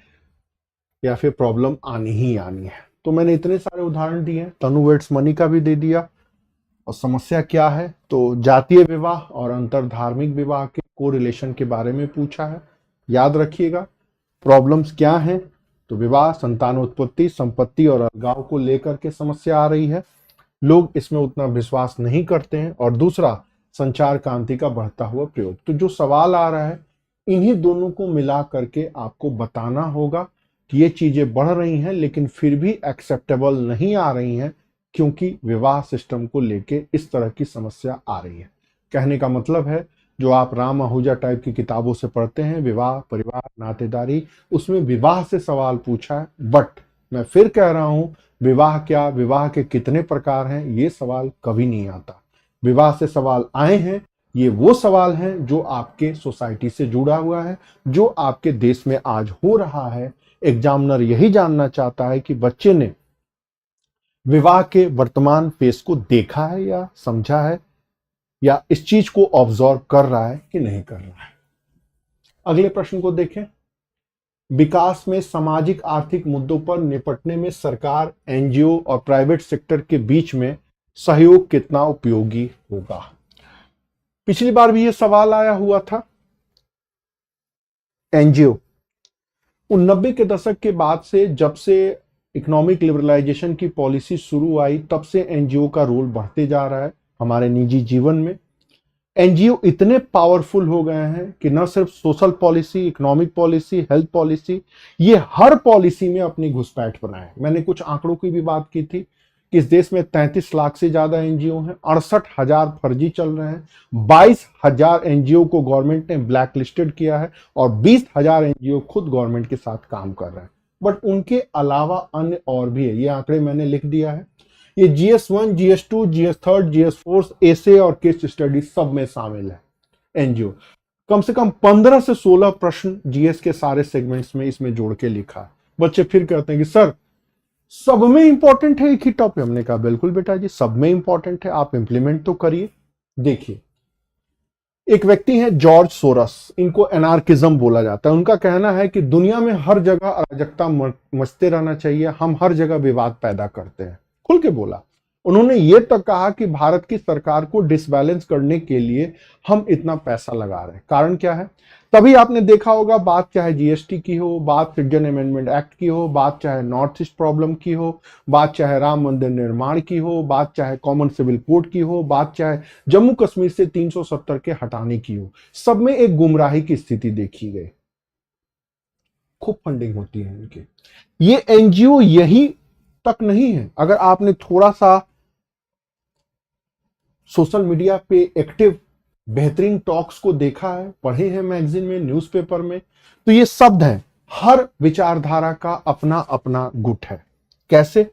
या फिर प्रॉब्लम आनी ही आनी है। तो मैंने इतने सारे उदाहरण दिए, तनु वेड्स मनी का भी दे दिया। और समस्या क्या है, तो जातीय विवाह और अंतर धार्मिक विवाह के कोरिलेशन के बारे में पूछा है। याद रखिएगा प्रॉब्लम्स क्या हैं, तो विवाह, संतानोत्पत्ति, संपत्ति और अलगाव को लेकर के समस्या आ रही है। लोग इसमें उतना विश्वास नहीं करते हैं। और दूसरा, संचार क्रांति का बढ़ता हुआ प्रयोग। तो जो सवाल आ रहा है, इन्हीं दोनों को मिला करके आपको बताना होगा कि ये चीजें बढ़ रही हैं लेकिन फिर भी एक्सेप्टेबल नहीं आ रही हैं, क्योंकि विवाह सिस्टम को लेके इस तरह की समस्या आ रही है। कहने का मतलब है, जो आप राम आहूजा टाइप की किताबों से पढ़ते हैं, विवाह, परिवार, नातेदारी, उसमें विवाह से सवाल पूछा है। बट मैं फिर कह रहा हूं, विवाह क्या, विवाह के कितने प्रकार हैं, ये सवाल कभी नहीं आता। विवाह से सवाल आए हैं, ये वो सवाल हैं जो आपके सोसाइटी से जुड़ा हुआ है, जो आपके देश में आज हो रहा है। एग्जामिनर यही जानना चाहता है कि बच्चे ने विवाह के वर्तमान फेस को देखा है या समझा है, या इस चीज को ऑब्जर्व कर रहा है कि नहीं कर रहा है। अगले प्रश्न को देखें। विकास में सामाजिक आर्थिक मुद्दों पर निपटने में सरकार, एनजीओ और प्राइवेट सेक्टर के बीच में सहयोग कितना उपयोगी होगा। पिछली बार भी ये सवाल आया हुआ था। एनजीओ 90 के दशक के बाद से, जब से इकोनॉमिक लिबरलाइजेशन की पॉलिसी शुरू आई, तब से एनजीओ का रोल बढ़ते जा रहा है हमारे निजी जीवन में। एनजीओ इतने पावरफुल हो गए हैं कि न सिर्फ social policy, economic policy, health policy, ये हर पॉलिसी में अपनी घुसपैठ बनाए। मैंने कुछ आंकड़ों की भी बात की थी कि इस देश में 33 लाख से ज्यादा एनजीओ हैं, 68,000 फर्जी चल रहे हैं, 22,000 एनजीओ को गवर्नमेंट ने ब्लैक लिस्टेड किया है और 20,000 एनजीओ खुद गवर्नमेंट के साथ काम कर रहे हैं। बट उनके अलावा अन्य और भी है, ये आंकड़े मैंने लिख दिया है। ये GS1, GS2, GS3, GS4, एसे और केस स्टडी सब में शामिल है एनजीओ। कम से कम 15 से 16 प्रश्न जीएस के सारे सेगमेंट्स में इसमें जोड़ के लिखा है। बच्चे फिर कहते हैं कि सर सब में इंपॉर्टेंट है एक ही टॉपिक। हमने कहा बिल्कुल बेटा जी, सब में इंपॉर्टेंट है, आप इंप्लीमेंट तो करिए। देखिए, एक व्यक्ति हैं जॉर्ज सोरस, इनको एनार्किज्म बोला जाता है। उनका कहना है कि दुनिया में हर जगह अराजकता मचते रहना चाहिए, हम हर जगह विवाद पैदा करते हैं। खुल के बोला। उन्होंने ये तक कहा कि भारत की सरकार को डिसबैलेंस करने के लिए हम इतना पैसा लगा रहे हैं। कारण क्या है? तभी आपने देखा होगा, बात चाहे जीएसटी की हो, बात सिटीजन अमेंडमेंट एक्ट की हो, बात चाहे नॉर्थ ईस्ट प्रॉब्लम की हो, बात चाहे राम मंदिर निर्माण की हो, बात चाहे कॉमन सिविल कोड की हो, बात चाहे जम्मू कश्मीर से 370 के हटाने की हो, सब में एक गुमराही की स्थिति देखी गई। खूब फंडिंग होती है इनकी। ये एनजीओ यही तक नहीं है। अगर आपने थोड़ा सा सोशल मीडिया पे एक्टिव बेहतरीन टॉक्स को देखा है, पढ़े हैं मैगजीन में, न्यूज़पेपर में, तो ये शब्द हैं, हर विचारधारा का अपना अपना गुट है। कैसे?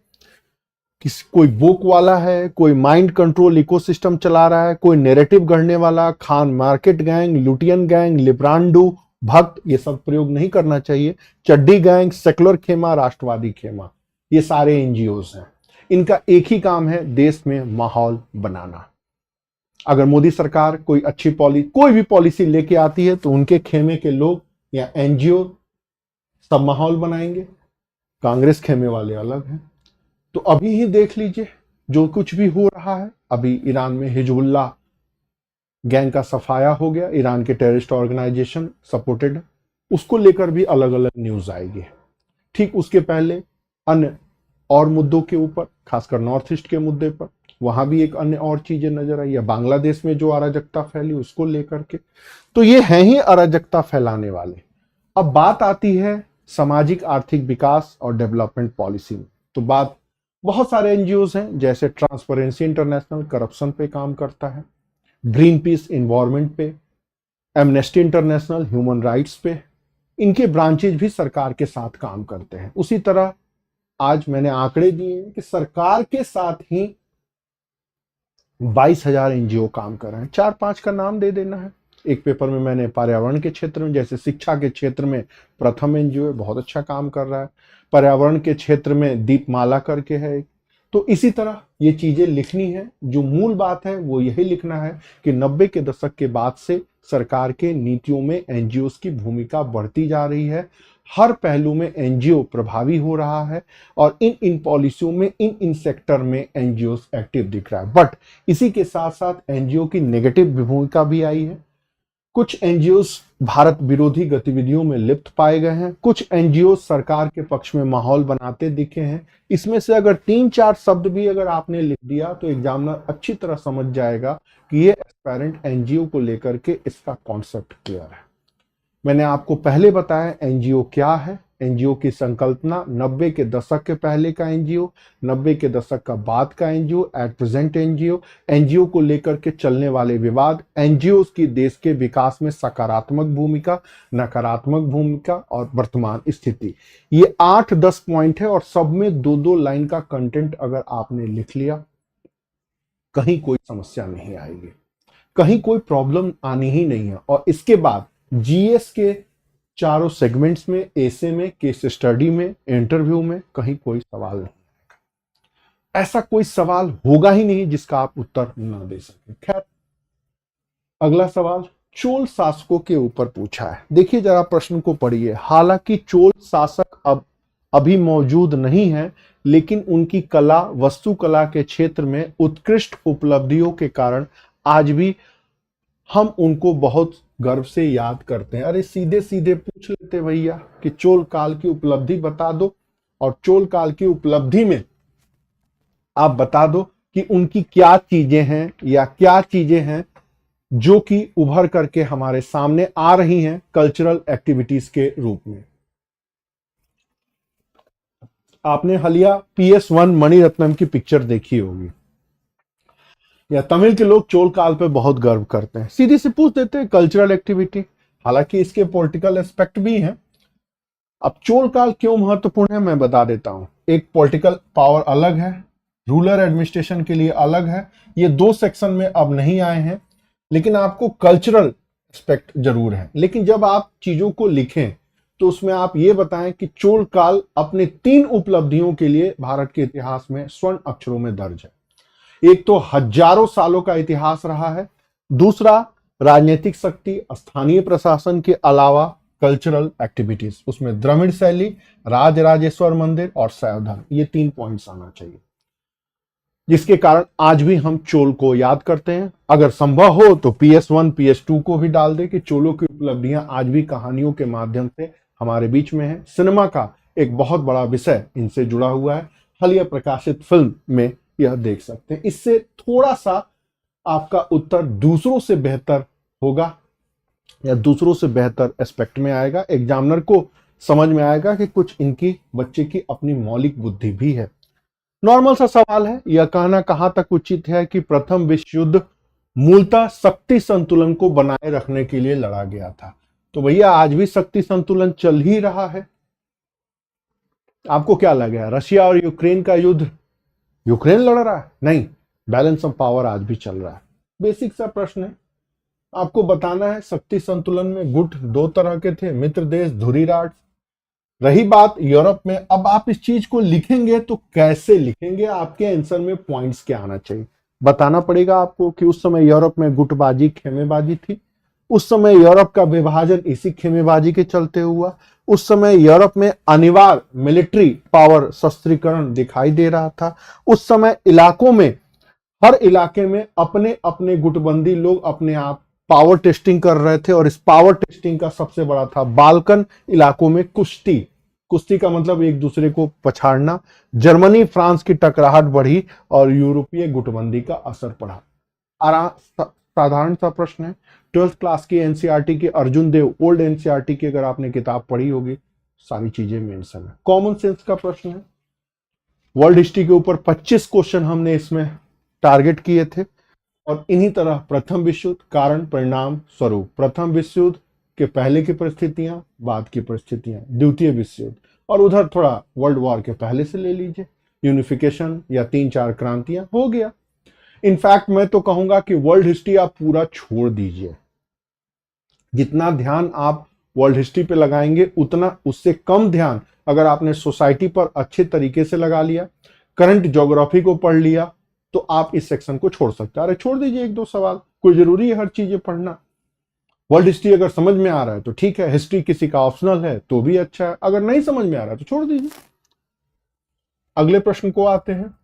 कोई बुक वाला है, कोई माइंड कंट्रोल इकोसिस्टम चला रहा है, कोई नैरेटिव गढ़ने वाला, Khan market gang, Lutyens gang, लिब्रांडू भक्त, ये सब प्रयोग नहीं करना चाहिए। चड्डी गैंग, सेकुलर खेमा, राष्ट्रवादी खेमा, ये सारे एनजीओज हैं। इनका एक ही काम है, देश में माहौल बनाना। अगर मोदी सरकार कोई अच्छी कोई भी पॉलिसी लेके आती है तो उनके खेमे के लोग या एनजीओ सब माहौल बनाएंगे। कांग्रेस खेमे वाले अलग हैं। तो अभी ही देख लीजिए जो कुछ भी हो रहा है। अभी ईरान में हिजबुल्लाह गैंग का सफाया हो गया, ईरान के टेररिस्ट ऑर्गेनाइजेशन सपोर्टेड, उसको लेकर भी अलग अलग न्यूज आएगी। ठीक उसके पहले अन्य और मुद्दों के ऊपर, खासकर नॉर्थ ईस्ट के मुद्दे पर, वहां भी एक अन्य और चीजें नजर आई है। बांग्लादेश में जो अराजकता फैली उसको लेकर के, तो ये हैं ही अराजकता फैलाने वाले। अब बात आती है सामाजिक आर्थिक विकास और डेवलपमेंट पॉलिसी में। तो बात बहुत सारे एनजीओज हैं, जैसे ट्रांसपेरेंसी इंटरनेशनल करप्शन पे काम करता है, ग्रीन पीस इन्वायरमेंट पे, एमनेस्टी इंटरनेशनल ह्यूमन राइट्स पे। इनके ब्रांचेज भी सरकार के साथ काम करते हैं। उसी तरह आज मैंने आंकड़े दिए हैं कि सरकार के साथ ही 22,000 एनजीओ काम कर रहे हैं। 4-5 का नाम दे देना है। एक पेपर में मैंने पर्यावरण के क्षेत्र में, जैसे शिक्षा के क्षेत्र में प्रथम एनजीओ है, बहुत अच्छा काम कर रहा है। पर्यावरण के क्षेत्र में दीपमाला करके है। तो इसी तरह ये चीजें लिखनी है। जो मूल बात है वो यही लिखना है कि 90 के दशक के बाद से सरकार के नीतियों में एनजीओ की भूमिका बढ़ती जा रही है। हर पहलू में एनजीओ प्रभावी हो रहा है और इन पॉलिसियों में, इन सेक्टर में एनजीओ एक्टिव दिख रहा है। बट इसी के साथ साथ एनजीओ की नेगेटिव भूमिका भी आई है। कुछ एनजीओ भारत विरोधी गतिविधियों में लिप्त पाए गए हैं, कुछ एनजीओ सरकार के पक्ष में माहौल बनाते दिखे हैं। इसमें से अगर 3-4 शब्द भी अगर आपने लिख दिया तो एग्जामिनर अच्छी तरह समझ जाएगा कि ये एस्पायरेंट एनजीओ को लेकर के इसका कॉन्सेप्ट क्लियर है। मैंने आपको पहले बताया एनजीओ क्या है। एनजीओ की संकल्पना 90 के दशक के पहले का एनजीओ, 90 के दशक का बाद का NGO, at present NGO, NGO को लेकर के चलने वाले विवाद, एनजीओ की देश के विकास में सकारात्मक भूमिका, नकारात्मक भूमिका और वर्तमान स्थिति। ये 8-10 पॉइंट है और सब में 2-2 लाइन का कंटेंट अगर आपने लिख लिया, कहीं कोई समस्या नहीं आएगी, कहीं कोई प्रॉब्लम आनी ही नहीं है। और इसके बाद जीएस के चारों सेगमेंट्स में, एसे में, केस स्टडी में, इंटरव्यू में कहीं कोई सवाल नहीं आएगा। ऐसा कोई सवाल होगा ही नहीं जिसका आप उत्तर न दे सके। खैर, अगला सवाल चोल शासकों के ऊपर पूछा है। देखिए जरा प्रश्न को पढ़िए। हालांकि चोल शासक अब अभी मौजूद नहीं है, लेकिन उनकी कला, वस्तुकला के क्षेत्र में उत्कृष्ट उपलब्धियों के कारण आज भी हम उनको बहुत गर्व से याद करते हैं। अरे सीधे सीधे पूछ लेते भैया कि चोल काल की उपलब्धि बता दो, और चोल काल की उपलब्धि में आप बता दो कि उनकी क्या चीजें हैं या क्या चीजें हैं जो कि उभर करके हमारे सामने आ रही हैं कल्चरल एक्टिविटीज के रूप में। आपने हालिया PS1 मणिरत्नम की पिक्चर देखी होगी, या तमिल के लोग चोल काल पे बहुत गर्व करते हैं। सीधी से पूछ देते हैं कल्चरल एक्टिविटी, हालांकि इसके पॉलिटिकल एस्पेक्ट भी हैं। अब चोल काल क्यों महत्वपूर्ण है मैं बता देता हूं। एक पॉलिटिकल पावर अलग है, रूलर एडमिनिस्ट्रेशन के लिए अलग है, ये दो सेक्शन में अब नहीं आए हैं, लेकिन आपको कल्चरल एस्पेक्ट जरूर है। लेकिन जब आप चीजों को लिखें तो उसमें आप ये बताएं कि चोल काल अपने 3 उपलब्धियों के लिए भारत के इतिहास में स्वर्ण अक्षरों में दर्ज है। एक तो हजारों सालों का इतिहास रहा है, दूसरा राजनीतिक शक्ति, स्थानीय प्रशासन के अलावा कल्चरल एक्टिविटीज, उसमें द्रविड़ शैली, राजराजेश्वर मंदिर और शैव धर्म, ये 3 पॉइंट्स आना चाहिए, जिसके कारण आज भी हम चोल को याद करते हैं। अगर संभव हो तो PS1 PS2 को भी डाल दे कि चोलों की उपलब्धियां आज भी कहानियों के माध्यम से हमारे बीच में है। सिनेमा का एक बहुत बड़ा विषय इनसे जुड़ा हुआ है, हालिया प्रकाशित फिल्म में यह देख सकते हैं। इससे थोड़ा सा आपका उत्तर दूसरों से बेहतर होगा या दूसरों से बेहतर एस्पेक्ट में आएगा। एग्जामिनर को समझ में आएगा कि कुछ इनकी बच्चे की अपनी मौलिक बुद्धि भी है। नॉर्मल सा सवाल है, यह कहना कहां तक उचित है कि प्रथम विश्व युद्ध मूलतः शक्ति संतुलन को बनाए रखने के लिए लड़ा गया था। तो भैया आज भी शक्ति संतुलन चल ही रहा है। आपको क्या लग गया रशिया और यूक्रेन का युद्ध यूक्रेन लड़ रहा है? नहीं, बैलेंस ऑफ पावर आज भी चल रहा है। बेसिक सा प्रश्न है, आपको बताना है शक्ति संतुलन में गुट 2 तरह के थे, मित्र देश, धुरी राष्ट्र। रही बात यूरोप में, अब आप इस चीज को लिखेंगे तो कैसे लिखेंगे, आपके आंसर में पॉइंट्स क्या आना चाहिए, बताना पड़ेगा आपको कि उस समय यूरोप में गुटबाजी, खेमेबाजी थी। उस समय यूरोप का विभाजन इसी खेमेबाजी के चलते हुआ। उस समय यूरोप में अनिवार्य मिलिट्री पावर, शस्त्रीकरण दिखाई दे रहा था। उस समय इलाकों में, हर इलाके में अपने अपने गुटबंदी लोग अपने आप पावर टेस्टिंग कर रहे थे, और इस पावर टेस्टिंग का सबसे बड़ा था बाल्कन इलाकों में कुश्ती। कुश्ती का मतलब एक दूसरे को पछाड़ना। जर्मनी फ्रांस की टकराहट बढ़ी और यूरोपीय गुटबंदी का असर पड़ा। साधारण सा प्रश्न है, 12th क्लास की एनसीईआरटी की अर्जुन देव ओल्ड एनसीईआरटी की अगर आपने किताब पढ़ी होगी, सारी चीजें मेंशन है। कॉमन सेंस का प्रश्न है, वर्ल्ड हिस्ट्री के ऊपर 25 क्वेश्चन हमने इसमें टारगेट किए थे, और इन्हीं तरह प्रथम विश्व युद्ध, कारण परिणाम स्वरूप, प्रथम विश्व युद्ध के पहले की परिस्थितियां, बाद की परिस्थितियां, द्वितीय विश्व युद्ध, और उधर थोड़ा वर्ल्ड वॉर के पहले से ले लीजिए, यूनिफिकेशन या 3-4 क्रांतियां, हो गया। इनफैक्ट मैं तो कहूंगा कि वर्ल्ड हिस्ट्री आप पूरा छोड़ दीजिए। जितना ध्यान आप वर्ल्ड हिस्ट्री पे लगाएंगे उतना उससे कम ध्यान अगर आपने सोसाइटी पर अच्छे तरीके से लगा लिया, करंट ज्योग्राफी को पढ़ लिया, तो आप इस सेक्शन को छोड़ सकते हैं। अरे छोड़ दीजिए 1-2 सवाल, कोई जरूरी है हर चीजें पढ़ना। वर्ल्ड हिस्ट्री अगर समझ में आ रहा है तो ठीक है, हिस्ट्री किसी का ऑप्शनल है तो भी अच्छा है, अगर नहीं समझ में आ रहा है तो छोड़ दीजिए। अगले प्रश्न को आते हैं,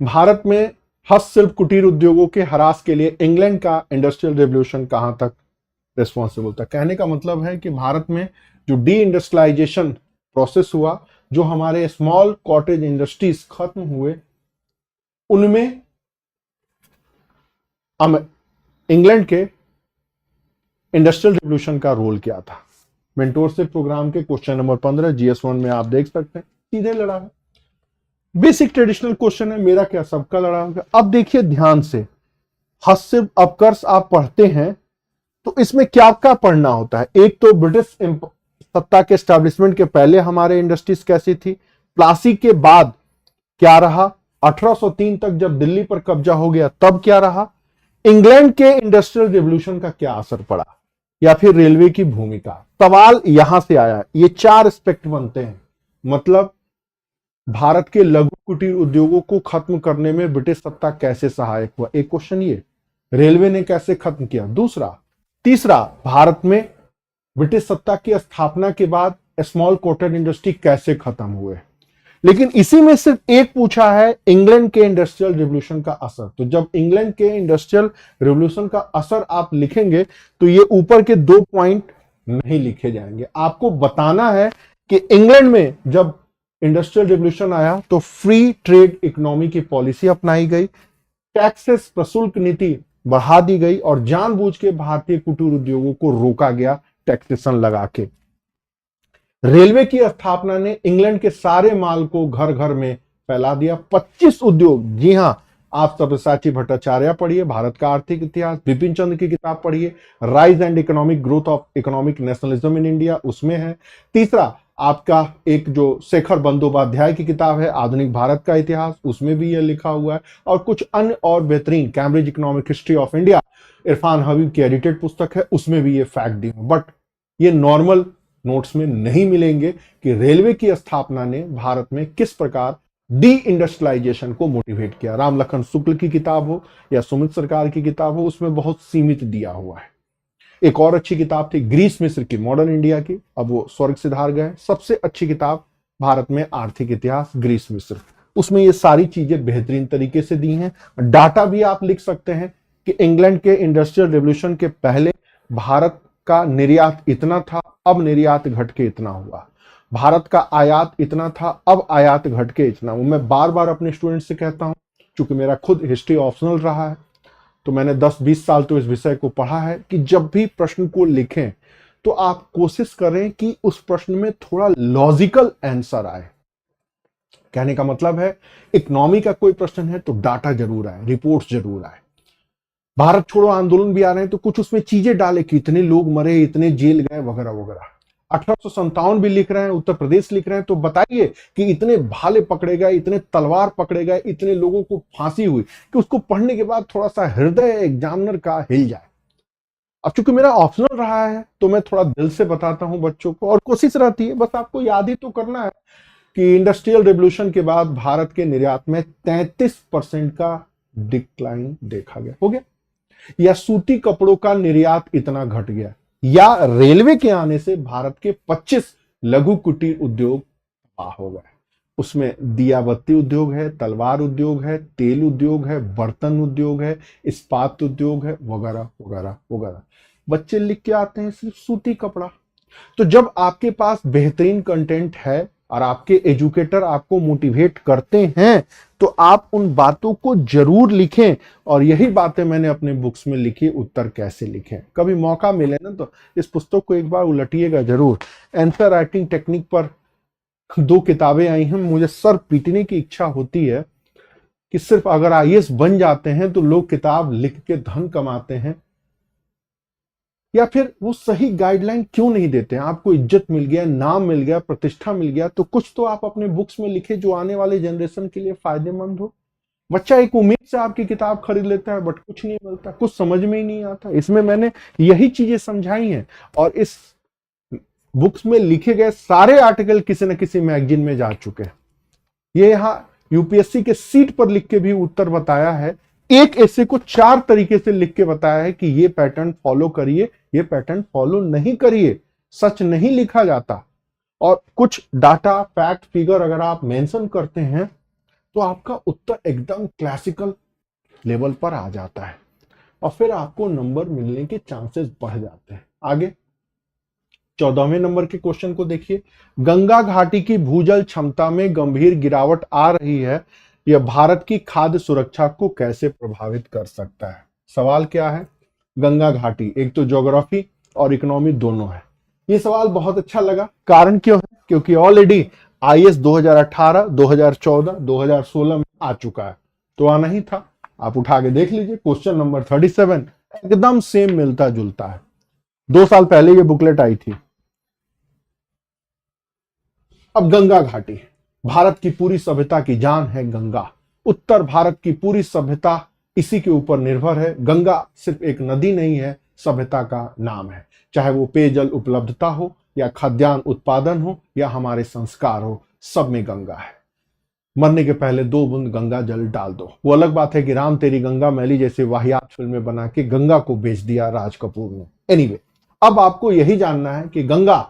भारत में हस्तशिल्प कुटीर उद्योगों के ह्रास के लिए इंग्लैंड का इंडस्ट्रियल रेवोल्यूशन कहां तक रिस्पॉन्सिबल था। कहने का मतलब है कि भारत में जो डी इंडस्ट्रियलाइजेशन प्रोसेस हुआ, जो हमारे स्मॉल कॉटेज इंडस्ट्रीज खत्म हुए, उनमें इंग्लैंड के इंडस्ट्रियल रेवोल्यूशन का रोल क्या था। मेंटोरशिप प्रोग्राम के क्वेश्चन नंबर 15 GS1 में आप देख सकते हैं, सीधे लड़ा है। बेसिक ट्रेडिशनल क्वेश्चन है, मेरा क्या सबका लड़ा होगा। अब देखिए ध्यान से, हस्तशिल्प अपकर्ष आप पढ़ते हैं तो इसमें क्या क्या पढ़ना होता है। एक तो ब्रिटिश सत्ता के एस्टैब्लिशमेंट के पहले हमारे इंडस्ट्रीज कैसी थी, प्लासी के बाद क्या रहा, 1803 तक जब दिल्ली पर कब्जा हो गया तब क्या रहा, इंग्लैंड के इंडस्ट्रियल रेवोल्यूशन का क्या असर पड़ा, या फिर रेलवे की भूमिका। सवाल यहां से आया, ये 4 एस्पेक्ट बनते हैं। मतलब भारत के लघु कुटीर उद्योगों को खत्म करने में ब्रिटिश सत्ता कैसे सहायक हुआ, एक क्वेश्चन ये। रेलवे ने कैसे खत्म किया, दूसरा। तीसरा, भारत में ब्रिटिश सत्ता की स्थापना के बाद स्मॉल कॉटेज इंडस्ट्री कैसे खत्म हुए, लेकिन इसी में सिर्फ एक पूछा है इंग्लैंड के इंडस्ट्रियल रिवॉल्यूशन का असर। तो जब इंग्लैंड के इंडस्ट्रियल रिवॉल्यूशन का असर आप लिखेंगे तो ये ऊपर के 2 पॉइंट नहीं लिखे जाएंगे। आपको बताना है कि इंग्लैंड में जब इंडस्ट्रियल रिवॉल्यूशन आया तो फ्री ट्रेड इकोनॉमी की पॉलिसी अपनाई गई, टैक्सेस प्रशुल्क नीति बढ़ा दी गई और जानबूझ के भारतीय कुटीर उद्योगों को रोका गया टैक्सेशन लगा के। रेलवे की स्थापना ने इंग्लैंड के सारे माल को घर घर में फैला दिया। 25 उद्योग, जी हां, आप सब्यसाची भट्टाचार्य पढ़िए, भारत का आर्थिक इतिहास, बिपिन चंद्र की किताब पढ़िए, rise and economic growth of economic nationalism in India, उसमें है। तीसरा आपका एक जो शेखर बंदोपाध्याय की किताब है आधुनिक भारत का इतिहास, उसमें भी यह लिखा हुआ है। और कुछ अन्य और बेहतरीन, Cambridge economic history of India, Irfan Habib की एडिटेड पुस्तक है, उसमें भी ये फैक्ट दी है। बट ये नॉर्मल नोट्स में नहीं मिलेंगे कि रेलवे की स्थापना ने भारत में किस प्रकार डी इंडस्ट्रियलाइजेशन को मोटिवेट किया। राम लखन शुक्ल की किताब हो या सुमित सरकार की किताब हो, उसमें बहुत सीमित दिया हुआ है। एक और अच्छी किताब थी ग्रीस मिस्र की, मॉडर्न इंडिया की, अब वो स्वर्ग सिधार गए। सबसे अच्छी किताब भारत में आर्थिक इतिहास ग्रीस मिस्र, उसमें ये सारी चीजें बेहतरीन तरीके से दी हैं। डाटा भी आप लिख सकते हैं कि इंग्लैंड के इंडस्ट्रियल रेवोल्यूशन के पहले भारत का निर्यात इतना था, अब निर्यात घट के इतना हुआ। भारत का आयात इतना था, अब आयात घट के इतना हुआ। मैं बार बार अपने स्टूडेंट से कहता हूं, चूंकि मेरा खुद हिस्ट्री ऑप्शनल रहा है तो मैंने 10-20 साल तो इस विषय को पढ़ा है कि जब भी प्रश्न को लिखें तो आप कोशिश करें कि उस प्रश्न में थोड़ा लॉजिकल आंसर आए। कहने का मतलब है इकोनॉमी का कोई प्रश्न है तो डाटा जरूर आए, रिपोर्ट्स जरूर आए। भारत छोड़ो आंदोलन भी आ रहे हैं तो कुछ उसमें चीजें डाले कि इतने लोग मरे, इतने जेल गए, वगैरह वगैरह। 1857 भी लिख रहे हैं, उत्तर प्रदेश लिख रहे हैं, तो बताइए कि इतने भाले पकड़े गए, इतने तलवार पकड़े गए, इतने लोगों को फांसी हुई कि उसको पढ़ने के बाद थोड़ा सा हृदय एग्जामिनर का हिल जाए। अब चूंकि मेरा ऑप्शनल रहा है तो मैं थोड़ा दिल से बताता हूं बच्चों को, और कोशिश रहती है बस आपको याद ही तो करना है कि इंडस्ट्रियल रेवोल्यूशन के बाद भारत के निर्यात में 33% का डिक्लाइन देखा गया। हो गया, या सूती कपड़ों का निर्यात इतना घट गया, या रेलवे के आने से भारत के 25 लघु कुटीर उद्योग तबाह हो गए। उसमें दिया बत्ती उद्योग है, तलवार उद्योग है, तेल उद्योग है, बर्तन उद्योग है, इस्पात उद्योग है, वगैरह वगैरह वगैरह। बच्चे लिख के आते हैं सिर्फ सूती कपड़ा। तो जब आपके पास बेहतरीन कंटेंट है और आपके एजुकेटर आपको मोटिवेट करते हैं तो आप उन बातों को जरूर लिखें। और यही बातें मैंने अपने बुक्स में लिखी, उत्तर कैसे लिखें। कभी मौका मिले ना तो इस पुस्तक को एक बार उलटिएगा जरूर। आंसर राइटिंग टेक्निक पर 2 किताबें आई हैं। मुझे सर पीटने की इच्छा होती है कि सिर्फ अगर आईएएस बन जाते हैं तो लोग किताब लिख के धन कमाते हैं, या फिर वो सही गाइडलाइन क्यों नहीं देते हैं। आपको इज्जत मिल गया, नाम मिल गया, प्रतिष्ठा मिल गया, तो कुछ तो आप अपने बुक्स में लिखे जो आने वाले जनरेशन के लिए फायदेमंद हो। बच्चा एक उम्मीद से आपकी किताब खरीद लेता है बट कुछ नहीं मिलता, कुछ समझ में ही नहीं आता। इसमें मैंने यही चीजें समझाई हैं और इस बुक्स में लिखे गए सारे आर्टिकल किसी न किसी मैगजीन में जा चुके हैं। ये यहाँ यूपीएससी के सीट पर लिख के भी उत्तर बताया है। एक ऐसे को 4 तरीके से लिख के बताया है कि ये पैटर्न फॉलो करिए, ये पैटर्न फॉलो नहीं करिए। सच नहीं लिखा जाता। और कुछ डाटा, फैक्ट, फिगर अगर आप मेंशन करते हैं तो आपका उत्तर एकदम क्लासिकल लेवल पर आ जाता है और फिर आपको नंबर मिलने के चांसेस बढ़ जाते हैं। आगे 14वें नंबर के क्वेश्चन को देखिए। गंगा घाटी की भूजल क्षमता में गंभीर गिरावट आ रही है, यह भारत की खाद्य सुरक्षा को कैसे प्रभावित कर सकता है। सवाल क्या है? गंगा घाटी, एक तो ज्योग्राफी और इकोनॉमी दोनों है। ये सवाल बहुत अच्छा लगा। कारण क्यों है? क्योंकि ऑलरेडी आईएएस 2018, 2014, 2016 में आ चुका है, तो आना ही था। आप उठा के देख लीजिए, क्वेश्चन नंबर 37 एकदम सेम मिलता जुलता है। 2 साल पहले ये बुकलेट आई थी। अब गंगा घाटी, भारत की पूरी सभ्यता की जान है गंगा। उत्तर भारत की पूरी सभ्यता इसी के ऊपर निर्भर है। गंगा सिर्फ एक नदी नहीं है, सभ्यता का नाम है। चाहे वो पेयजल उपलब्धता हो या खाद्यान्न उत्पादन हो या हमारे संस्कार हो, सब में गंगा है। मरने के पहले 2 बूंद गंगा जल डाल दो। वो अलग बात है कि राम तेरी गंगा मैली जैसे वाहियात फिल्में बना के गंगा को बेच दिया राज कपूर ने। एनीवे, अब आपको यही जानना है कि गंगा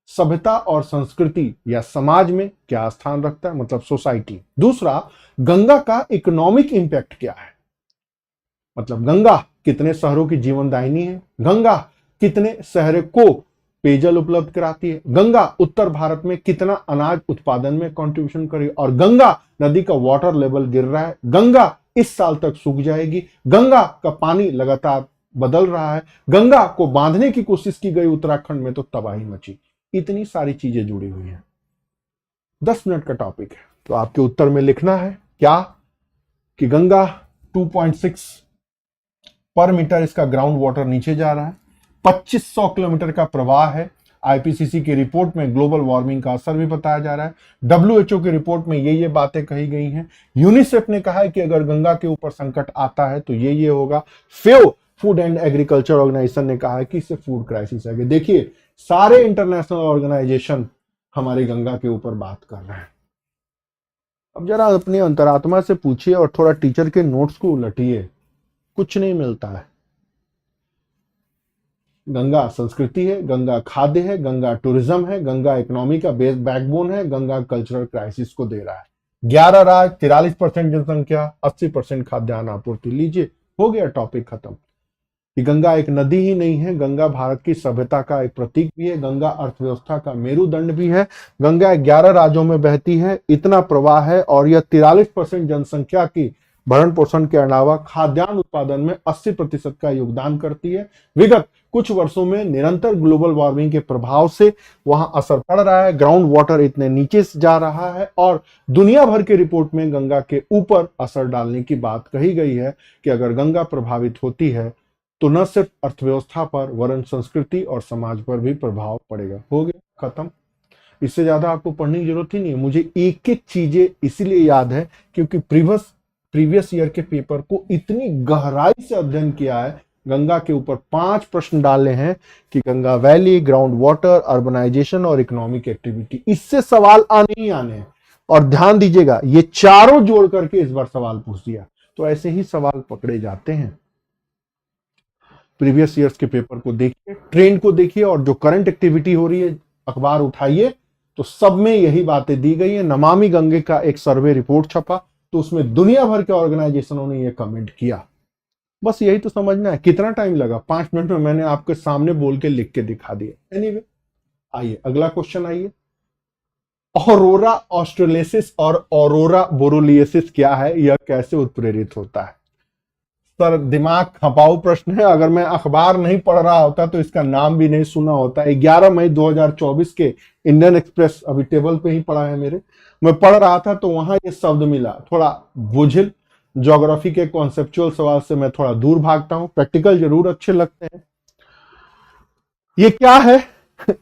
सभ्यता और संस्कृति या समाज में क्या स्थान रखता है, मतलब सोसाइटी। दूसरा, गंगा का इकोनॉमिक इंपैक्ट क्या है, मतलब गंगा कितने शहरों की जीवनदायिनी है, गंगा कितने शहरों को पेयजल उपलब्ध कराती है, गंगा उत्तर भारत में कितना अनाज उत्पादन में कंट्रीब्यूशन करेगी, और गंगा नदी का वाटर लेवल गिर रहा है, गंगा इस साल तक सूख जाएगी, गंगा का पानी लगातार बदल रहा है, गंगा को बांधने की कोशिश की गई उत्तराखंड में तो तबाही मची। इतनी सारी चीजें जुड़ी हुई हैं। 10 मिनट का टॉपिक है, तो आपके उत्तर में लिखना है क्या कि गंगा 2.6 पर मीटर इसका ग्राउंड वाटर नीचे जा रहा है, 2500 किलोमीटर का प्रवाह है, आईपीसीसी की रिपोर्ट में ग्लोबल वार्मिंग का असर भी बताया जा रहा है, डब्ल्यूएचओ की रिपोर्ट में ये बातें कही गई हैं, यूनिसेफ ने कहा है कि अगर गंगा के ऊपर संकट आता है तो ये होगा, फेओ फूड एंड एग्रीकल्चर ऑर्गेनाइजेशन ने कहा है कि इससे फूड क्राइसिस आएगी। देखिए सारे इंटरनेशनल ऑर्गेनाइजेशन हमारी गंगा के ऊपर बात कर रहे हैं। अब जरा अपनी अंतरात्मा से पूछिए और थोड़ा टीचर के नोट्स को उलटिए, कुछ नहीं मिलता है। गंगा संस्कृति है, गंगा खाद्य है, गंगा टूरिज्म है, गंगा इकोनॉमी का बेस बैकबोन है, गंगा कल्चरल क्राइसिस को दे रहा है। 11 राज्य, 43% जनसंख्या, 80% खाद्यान्न आपूर्ति। लीजिए हो गया टॉपिक खत्म। कि गंगा एक नदी ही नहीं है, गंगा भारत की सभ्यता का एक प्रतीक भी है, गंगा अर्थव्यवस्था का मेरुदंड भी है, गंगा 11 राज्यों में बहती है, इतना प्रवाह है, और यह 43% जनसंख्या की भरण पोषण के अलावा खाद्यान्न उत्पादन में 80% का योगदान करती है। विगत कुछ वर्षों में निरंतर ग्लोबल वार्मिंग के प्रभाव से वहां असर पड़ रहा है, ग्राउंड वाटर इतने नीचे जा रहा है, और दुनिया भर की रिपोर्ट में गंगा के ऊपर असर डालने की बात कही गई है कि अगर गंगा प्रभावित होती है तो न सिर्फ अर्थव्यवस्था पर वरन संस्कृति और समाज पर भी प्रभाव पड़ेगा। हो गया खत्म। इससे ज्यादा आपको पढ़ने की जरूरत ही नहीं है। मुझे एक एक चीजें इसलिए याद है क्योंकि प्रीवियस ईयर के पेपर को इतनी गहराई से अध्ययन किया है। गंगा के ऊपर 5 प्रश्न डाले हैं कि Ganga valley, ground water, urbanisation और इकोनॉमिक एक्टिविटी, इससे सवाल आने ही आने हैं। और ध्यान दीजिएगा ये चारों जोड़ करके इस बार सवाल पूछ दिया, तो ऐसे ही सवाल पकड़े जाते हैं। प्रीवियस ईयर्स के पेपर को देखिए, ट्रेंड को देखिए, और जो करंट एक्टिविटी हो रही है अखबार उठाइए तो सब में यही बातें दी गई है। नमामि गंगे का एक सर्वे रिपोर्ट छपा तो उसमें दुनिया भर के ऑर्गेनाइजेशनों ने यह कमेंट किया। बस यही तो समझना है। कितना टाइम लगा? 5 मिनट में मैंने आपके सामने बोल के लिख के दिखा दिया। एनीवे, आइए अगला क्वेश्चन आइए। ऑरोरा ऑस्ट्रेलेसिस और ऑरोरा बोरोलियसिस क्या है, यह कैसे उत्प्रेरित होता है? सर दिमाग खपाऊ प्रश्न है। अगर मैं अखबार नहीं पढ़ रहा होता तो इसका नाम भी नहीं सुना होता। 11 मई 2024 के इंडियन एक्सप्रेस, अभी टेबल पे ही पड़ा है मेरे, मैं पढ़ रहा था तो वहां ये शब्द मिला। थोड़ा बुझिल ज्योग्राफी के कॉन्सेप्चुअल सवाल से मैं थोड़ा दूर भागता हूं, प्रैक्टिकल जरूर अच्छे लगते हैं। ये क्या है?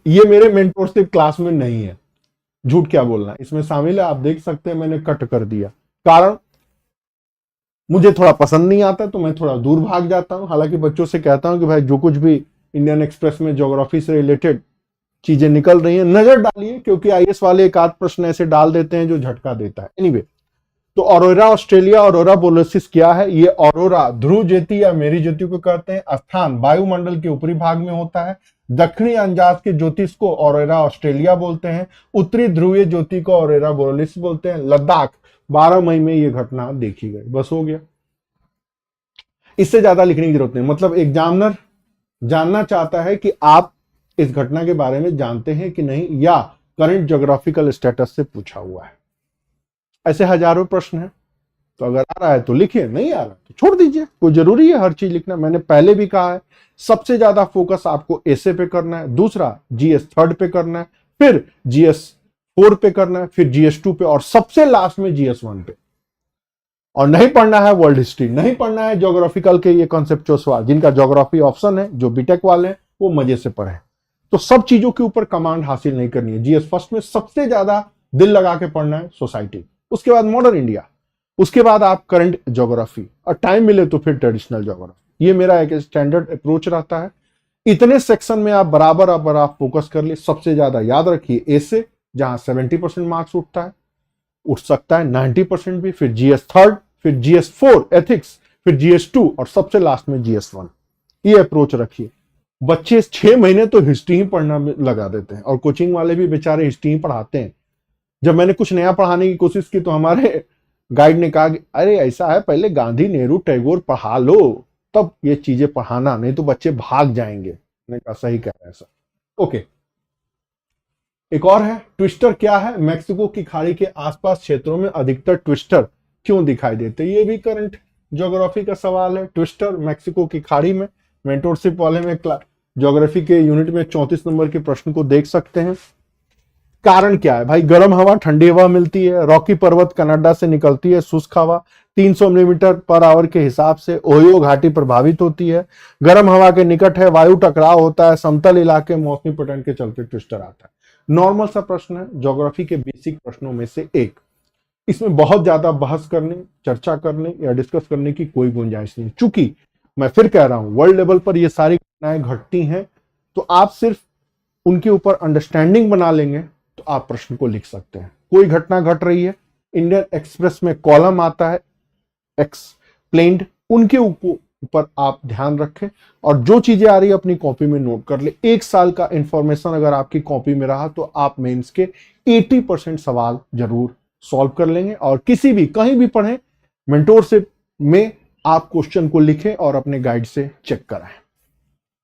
ये मेरे मेंटरशिप क्लास में नहीं है, झूठ क्या बोलना, इसमें शामिल है। आप देख सकते हैं मैंने कट कर दिया, कारण मुझे थोड़ा पसंद नहीं आता तो मैं थोड़ा दूर भाग जाता हूं। हालांकि बच्चों से कहता हूं कि भाई जो कुछ भी इंडियन एक्सप्रेस में ज्योग्राफी से रिलेटेड चीजें निकल रही हैं नजर डालिए, क्योंकि आईएएस वाले एक आध प्रश्न ऐसे डाल देते हैं जो झटका देता है। एनीवे, तो ऑरोरा ऑस्ट्रेलिया ऑरोरा बोलोसिस क्या है? ये ऑरोरा ध्रुव ज्योति या मेरी ज्योति को कहते हैं। स्थान वायुमंडल के ऊपरी भाग में होता है। दक्षिणी अंजाज के ज्योतिष को ऑरोरा ऑस्ट्रेलिया बोलते हैं। उत्तरी ध्रुवीय ज्योति को ऑरोरा बोरोलिस बोलते हैं। लद्दाख 12 मई में यह घटना देखी गई। बस हो गया, इससे ज्यादा लिखने की जरूरत नहीं। मतलब एग्जामिनर जानना चाहता है कि आप इस घटना के बारे में जानते हैं कि नहीं, या करंट ज्योग्राफिकल स्टेटस से पूछा हुआ है। ऐसे हजारों प्रश्न हैं, तो अगर आ रहा है तो लिखिए, नहीं आ रहा तो छोड़ दीजिए। कोई जरूरी है हर चीज लिखना? मैंने पहले भी कहा है, सबसे ज्यादा फोकस आपको एसे पे करना है, दूसरा जीएस 3 पे करना है, फिर जीएस 4 पे करना है, फिर जीएस 2 पे, और सबसे लास्ट में जीएस 1 पे। और नहीं पढ़ना है वर्ल्ड हिस्ट्री, नहीं पढ़ना है ज्योग्राफिकल के ये कॉन्सेप्चुअल सवाल। जिनका ज्योग्राफी ऑप्शन है, जो बीटेक वाले हैं, वो मजे से पढ़े। तो सब चीजों के ऊपर कमांड हासिल नहीं करनी है। जीएस फर्स्ट में सबसे ज्यादा दिल लगा के पढ़ना है सोसाइटी, उसके बाद मॉडर्न इंडिया, उसके बाद आप करंट ज्योग्राफी, और टाइम मिले तो फिर ट्रेडिशनल ज्योग्राफी। ये मेरा एक स्टैंडर्ड अप्रोच रहता है। इतने सेक्शन में आप बराबर आप फोकस कर लिए। सबसे ज्यादा याद रखिए ए से, जहां 70% मार्क्स उठता है, उठ सकता है 90% भी, फिर जीएस 3, फिर जीएस 4 एथिक्स, फिर जीएस 2, और सबसे लास्ट में जीएस 1। ये अप्रोच रखिए। बच्चे 6 महीने तो हिस्ट्री ही पढ़ना लगा देते हैं, और कोचिंग वाले भी बेचारे हिस्ट्री ही पढ़ाते हैं। जब मैंने कुछ नया पढ़ाने की कोशिश की तो हमारे गाइड ने कहा कि अरे ऐसा है, पहले गांधी, नेहरू, टैगोर पढ़ा लो, तब ये चीजें पढ़ाना, नहीं तो बच्चे भाग जाएंगे। मैंने कहा सही कह रहे हैं सर। ओके, एक और है ट्विस्टर क्या है। मैक्सिको की खाड़ी के आसपास क्षेत्रों में अधिकतर ट्विस्टर क्यों दिखाई देते, ये भी करंट ज्योग्राफी का सवाल है। ट्विस्टर मैक्सिको की खाड़ी में, मेंटोरशिप वाले में ज्योग्राफी के यूनिट में 34 नंबर के प्रश्न को देख सकते हैं। कारण क्या है भाई, गर्म हवा ठंडी हवा मिलती है, रॉकी पर्वत कनाडा से निकलती है, शुष्क हवा 300 मिलीमीटर पर आवर के हिसाब से ओहियो घाटी प्रभावित होती है, गर्म हवा के निकट है, वायु टकराव होता है, समतल इलाके मौसमी पैटर्न के चलते ट्विस्टर आता है। नॉर्मल सा प्रश्न है, ज्योग्राफी के बेसिक प्रश्नों में से एक। इसमें बहुत ज्यादा बहस करने, चर्चा करने या डिस्कस करने की कोई गुंजाइश नहीं। चूंकि मैं फिर कह रहा हूं वर्ल्ड लेवल पर ये सारी घटनाएं घटती हैं, तो आप सिर्फ उनके ऊपर अंडरस्टैंडिंग बना लेंगे तो आप प्रश्न को लिख सकते हैं। कोई घटना घट रही है, इंडियन एक्सप्रेस में कॉलम आता है एक्सप्लेन्ड, उनके ऊपर आप ध्यान रखें, और जो चीजें आ रही है अपनी कॉपी में नोट कर ले। 1 साल का इंफॉर्मेशन अगर आपकी कॉपी में रहा तो आप मेंस के 80% सवाल जरूर सॉल्व कर लेंगे। और किसी भी कहीं भी पढ़ें, मेंटोरशिप में आप क्वेश्चन को लिखें और अपने गाइड से चेक कराएं,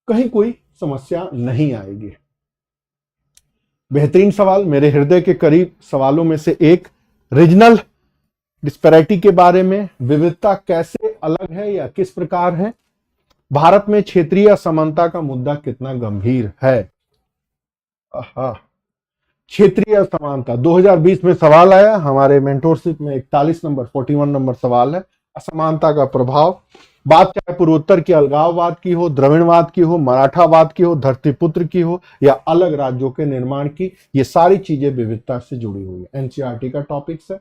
कहीं कोई समस्या नहीं आएगी। बेहतरीन सवाल, मेरे हृदय के करीब सवालों में से एक, रीजनल डिस्पैरिटी के बारे में, विविधता कैसे अलग है या किस प्रकार है, भारत में क्षेत्रीय असमानता का मुद्दा कितना गंभीर है। क्षेत्रीय असमानता 2020 में सवाल आया हमारे मेंटोरशिप में, 41 नंबर 41 नंबर सवाल है। असमानता का प्रभाव, बात चाहे पूर्वोत्तर की अलगाववाद की हो, द्रविड़वाद की हो, मराठावाद की हो, धरतीपुत्र की हो या अलग राज्यों के निर्माण की, ये सारी चीजें विविधता से जुड़ी हुई है, एनसीईआरटी का टॉपिक्स है।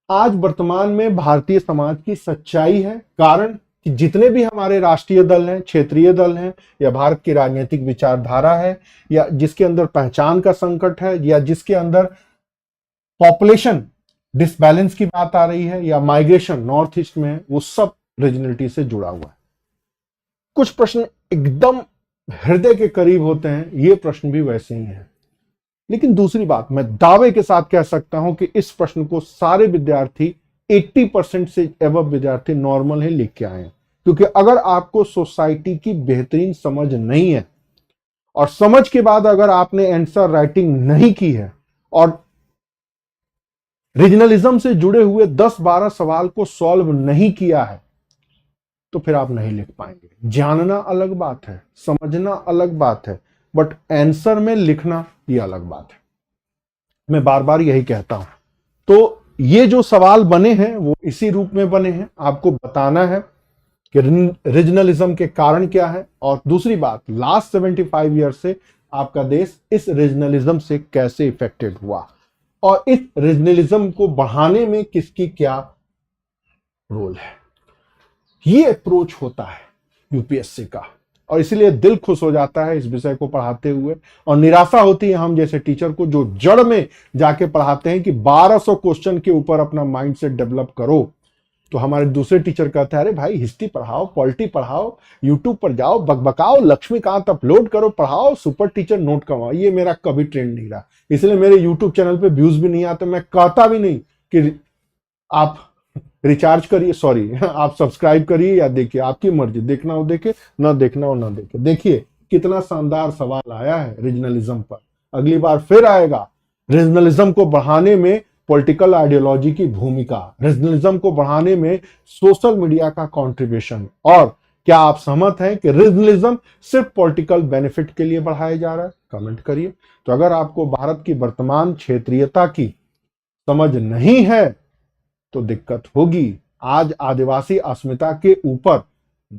आज वर्तमान में भारतीय समाज की सच्चाई है, कारण कि जितने भी हमारे राष्ट्रीय दल हैं, क्षेत्रीय दल हैं, या भारत की राजनीतिक विचारधारा है, या जिसके अंदर पहचान का संकट है, या जिसके अंदर पॉपुलेशन डिसबैलेंस की बात आ रही है, या माइग्रेशन नॉर्थ ईस्ट में है, वो सब रीजनलिटी से जुड़ा हुआ है। कुछ प्रश्न एकदम हृदय के करीब होते हैं, ये प्रश्न भी वैसे ही हैं। लेकिन दूसरी बात, मैं दावे के साथ कह सकता हूं कि इस प्रश्न को सारे विद्यार्थी 80% से एबव विद्यार्थी नॉर्मल ही लिख के आए हैं। क्योंकि अगर आपको सोसाइटी की बेहतरीन समझ नहीं है, और समझ के बाद अगर आपने आंसर राइटिंग नहीं की है, और रीजनलिज्म से जुड़े हुए 10-12 सवाल को सॉल्व नहीं किया है, तो फिर आप नहीं लिख पाएंगे। जानना अलग बात है, समझना अलग बात है, बट आंसर में लिखना ये अलग बात है। मैं बार बार यही कहता हूं। तो ये जो सवाल बने हैं वो इसी रूप में बने हैं, आपको बताना है कि रीजनलिज्म के कारण क्या है, और दूसरी बात, लास्ट 75 ईयर से आपका देश इस रीजनलिज्म से कैसे इफेक्टेड हुआ, और इस रीजनलिज्म को बढ़ाने में किसकी क्या रोल है। ये अप्रोच होता है यूपीएससी का, और इसीलिए दिल खुश हो जाता है इस विषय को पढ़ाते हुए, और निराशा होती है हम जैसे टीचर को जो जड़ में जाके पढ़ाते हैं कि 1200 क्वेश्चन के ऊपर अपना माइंडसेट डेवलप करो। तो हमारे दूसरे टीचर कहते हैं अरे भाई हिस्ट्री पढ़ाओ, पॉलिटी पढ़ाओ, यूट्यूब पर जाओ, बकबकाओ, लक्ष्मीकांत अपलोड करो, पढ़ाओ, सुपर टीचर नोट कमाओ। ये मेरा कभी ट्रेंड नहीं रहा, इसलिए मेरे यूट्यूब चैनल पे व्यूज भी नहीं आते। मैं कहता भी नहीं कि आप रिचार्ज करिए, सॉरी आप सब्सक्राइब करिए या देखिए, आपकी मर्जी, देखना हो देखे, ना देखना हो ना देखे। देखिए कितना शानदार सवाल आया है रीजनलिज्म पर, अगली बार फिर आएगा। रीजनलिज्म को बढ़ाने में पॉलिटिकल आइडियोलॉजी की भूमिका, रीजनलिज्म को बढ़ाने में सोशल मीडिया का कंट्रीब्यूशन, और क्या आप सहमत हैं कि रीजनलिज्म सिर्फ पॉलिटिकल बेनिफिट के लिए बढ़ाया जा रहा है? कमेंट करिए। तो अगर आपको भारत की वर्तमान क्षेत्रीयता की समझ नहीं है तो दिक्कत होगी। आज आदिवासी अस्मिता के ऊपर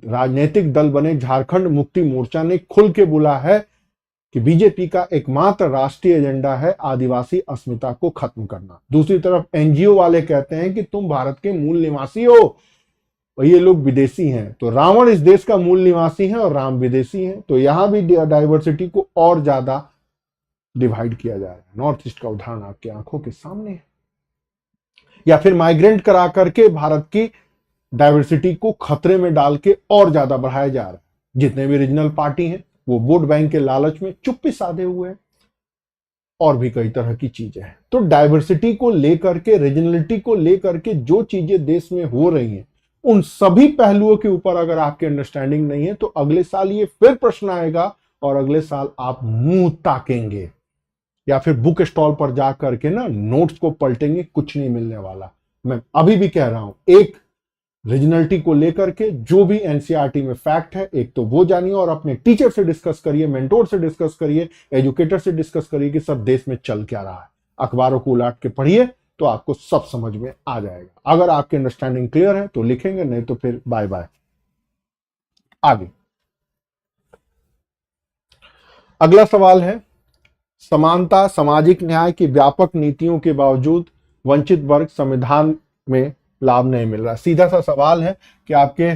राजनीतिक दल बने झारखंड मुक्ति मोर्चा ने खुल के बोला है कि बीजेपी का एकमात्र राष्ट्रीय एजेंडा है आदिवासी अस्मिता को खत्म करना। दूसरी तरफ एनजीओ वाले कहते हैं कि तुम भारत के मूल निवासी हो और ये लोग विदेशी हैं। तो रावण इस देश का मूल निवासी है और राम विदेशी हैं। तो यहां भी डाइवर्सिटी को और ज्यादा डिवाइड किया जा रहा है। नॉर्थ ईस्ट का उदाहरण आपकी आंखों के सामने है। या फिर माइग्रेंट करा करके भारत की डाइवर्सिटी को खतरे में डाल के और ज्यादा बढ़ाया जा रहा है। जितने भी रीजनल पार्टी हैं वो वोट बैंक के लालच में चुप्पी साधे हुए हैं, और भी कई तरह की चीजें हैं। तो डाइवर्सिटी को लेकर के, रीजनलिटी को लेकर के जो चीजें देश में हो रही हैं, उन सभी पहलुओं के ऊपर अगर आपकी अंडरस्टैंडिंग नहीं है तो अगले साल ये फिर प्रश्न आएगा और अगले साल आप मुंह ताकेंगे या फिर बुक स्टॉल पर जा करके ना नोट्स को पलटेंगे, कुछ नहीं मिलने वाला। मैं अभी भी कह रहा हूं, एक रीजनलिटी को लेकर के जो भी एनसीईआरटी में फैक्ट है, एक तो वो जानिए और अपने टीचर से डिस्कस करिए, मेंटोर से डिस्कस करिए, एजुकेटर से डिस्कस करिए कि सब देश में चल क्या रहा है। अखबारों को उलाट के पढ़िए तो आपको सब समझ में आ जाएगा। अगर आपकी अंडरस्टैंडिंग क्लियर है तो लिखेंगे, नहीं तो फिर बाय बाय। आगे अगला सवाल है, समानता सामाजिक न्याय की व्यापक नीतियों के बावजूद वंचित वर्ग संविधान में लाभ नहीं मिल रहा। सीधा सा सवाल है कि आपके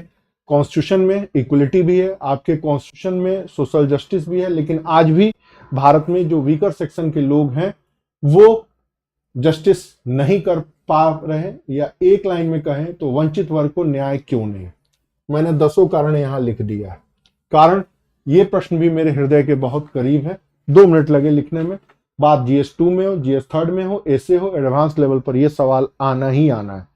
कॉन्स्टिट्यूशन में इक्वलिटी भी है, आपके कॉन्स्टिट्यूशन में सोशल जस्टिस भी है, लेकिन आज भी भारत में जो वीकर सेक्शन के लोग हैं वो जस्टिस नहीं कर पा रहे हैं, या एक लाइन में कहें तो वंचित वर्ग को न्याय क्यों नहीं। मैंने 10 कारण यहां लिख दिया है। कारण ये प्रश्न भी मेरे हृदय के बहुत करीब है, 2 मिनट लगे लिखने में। बात जीएस 2 में हो, जीएस 3 में हो, ऐसे हो, एडवांस लेवल पर यह सवाल आना ही आना है।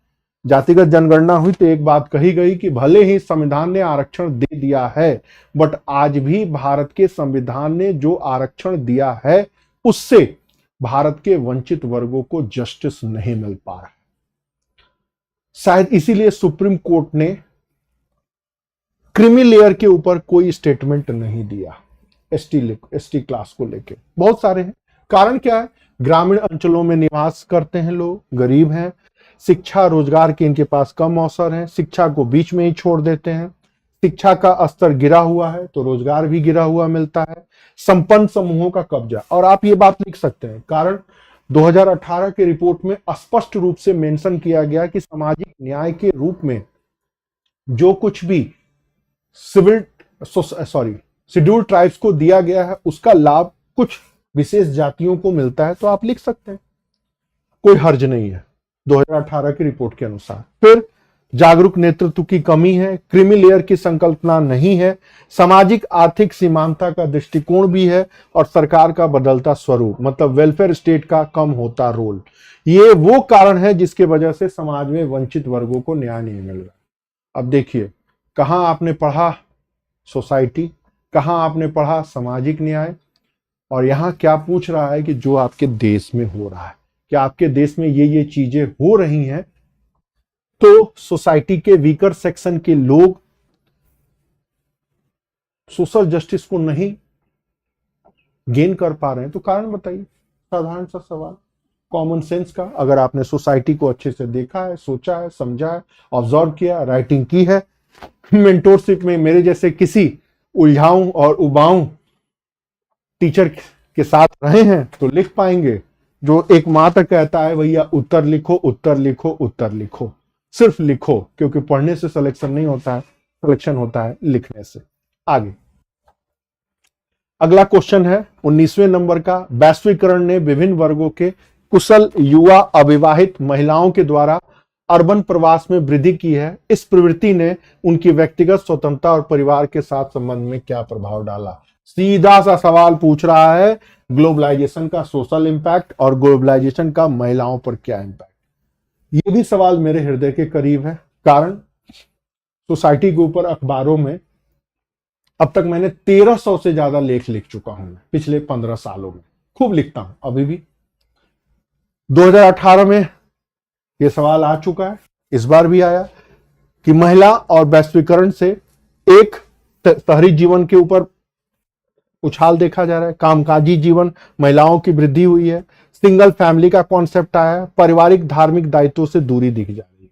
जातिगत जनगणना हुई तो एक बात कही गई कि भले ही संविधान ने आरक्षण दे दिया है, बट आज भी भारत के संविधान ने जो आरक्षण दिया है उससे भारत के वंचित वर्गों को जस्टिस नहीं मिल पा रहा। शायद इसीलिए सुप्रीम कोर्ट ने क्रीमी लेयर के ऊपर कोई स्टेटमेंट नहीं दिया एसटी क्लास को लेके। बहुत सारे हैं। कारण क्या है? ग्रामीण अंचलों में निवास करते हैं लोग, गरीब हैं, शिक्षा रोजगार के इनके पास कम अवसर है, शिक्षा को बीच में ही छोड़ देते हैं, शिक्षा का स्तर गिरा हुआ है तो रोजगार भी गिरा हुआ मिलता है, संपन्न समूहों का कब्जा। और आप ये बात लिख सकते हैं, कारण 2018 के रिपोर्ट में स्पष्ट रूप से मेंशन किया गया कि सामाजिक न्याय के रूप में जो कुछ भी शेड्यूल्ड ट्राइब्स को दिया गया है उसका लाभ कुछ विशेष जातियों को मिलता है। तो आप लिख सकते हैं, कोई हर्ज नहीं है 2018 की रिपोर्ट के अनुसार। फिर जागरूक नेतृत्व की कमी है, क्रीमी लेयर की संकल्पना नहीं है, सामाजिक आर्थिक सीमांता का दृष्टिकोण भी है, और सरकार का बदलता स्वरूप, मतलब वेलफेयर स्टेट का कम होता रोल। ये वो कारण है जिसके वजह से समाज में वंचित वर्गों को न्याय नहीं मिल रहा। अब देखिए, कहां आपने पढ़ा सोसाइटी, कहां आपने पढ़ा सामाजिक न्याय, और यहां क्या पूछ रहा है कि जो आपके देश में हो रहा है, क्या आपके देश में ये चीजें हो रही हैं तो सोसाइटी के वीकर सेक्शन के लोग सोशल जस्टिस को नहीं गेन कर पा रहे हैं। तो कारण बताइए, साधारण सा सवाल, कॉमन सेंस का। अगर आपने सोसाइटी को अच्छे से देखा है, सोचा है, समझा है, ऑब्जर्व किया, राइटिंग की है, मेंटोरशिप में मेरे जैसे किसी उलझाऊं और उबाऊं टीचर के साथ रहे हैं तो लिख पाएंगे। जो एक मात्र कहता है भैया उत्तर लिखो, उत्तर लिखो, उत्तर लिखो, सिर्फ लिखो, क्योंकि पढ़ने से सिलेक्शन नहीं होता है, सिलेक्शन होता है लिखने से। आगे अगला क्वेश्चन है 19वें नंबर का, वैश्वीकरण ने विभिन्न वर्गों के कुशल युवा अविवाहित महिलाओं के द्वारा अर्बन प्रवास में वृद्धि की है। इस प्रवृत्ति ने उनकी व्यक्तिगत स्वतंत्रता और परिवार के साथ संबंध में क्या प्रभाव डाला। सीधा सा सवाल पूछ रहा है, ग्लोबलाइजेशन का सोशल इंपैक्ट और ग्लोबलाइजेशन का महिलाओं पर क्या इंपैक्ट। ये भी सवाल मेरे हृदय के करीब है, कारण सोसाइटी के ऊपर अखबारों में अब तक मैंने 1300 से ज्यादा लेख लिख चुका हूं। पिछले 15 सालों में खूब लिखता हूं, अभी भी। 2018 में यह सवाल आ चुका है, इस बार भी आया कि महिला और वैश्वीकरण से एक शहरी जीवन के ऊपर उछाल देखा जा रहा है, कामकाजी जीवन महिलाओं की वृद्धि हुई है, सिंगल फैमिली का कॉन्सेप्ट आया है, पारिवारिक धार्मिक दायित्वों से दूरी दिख जा रही है।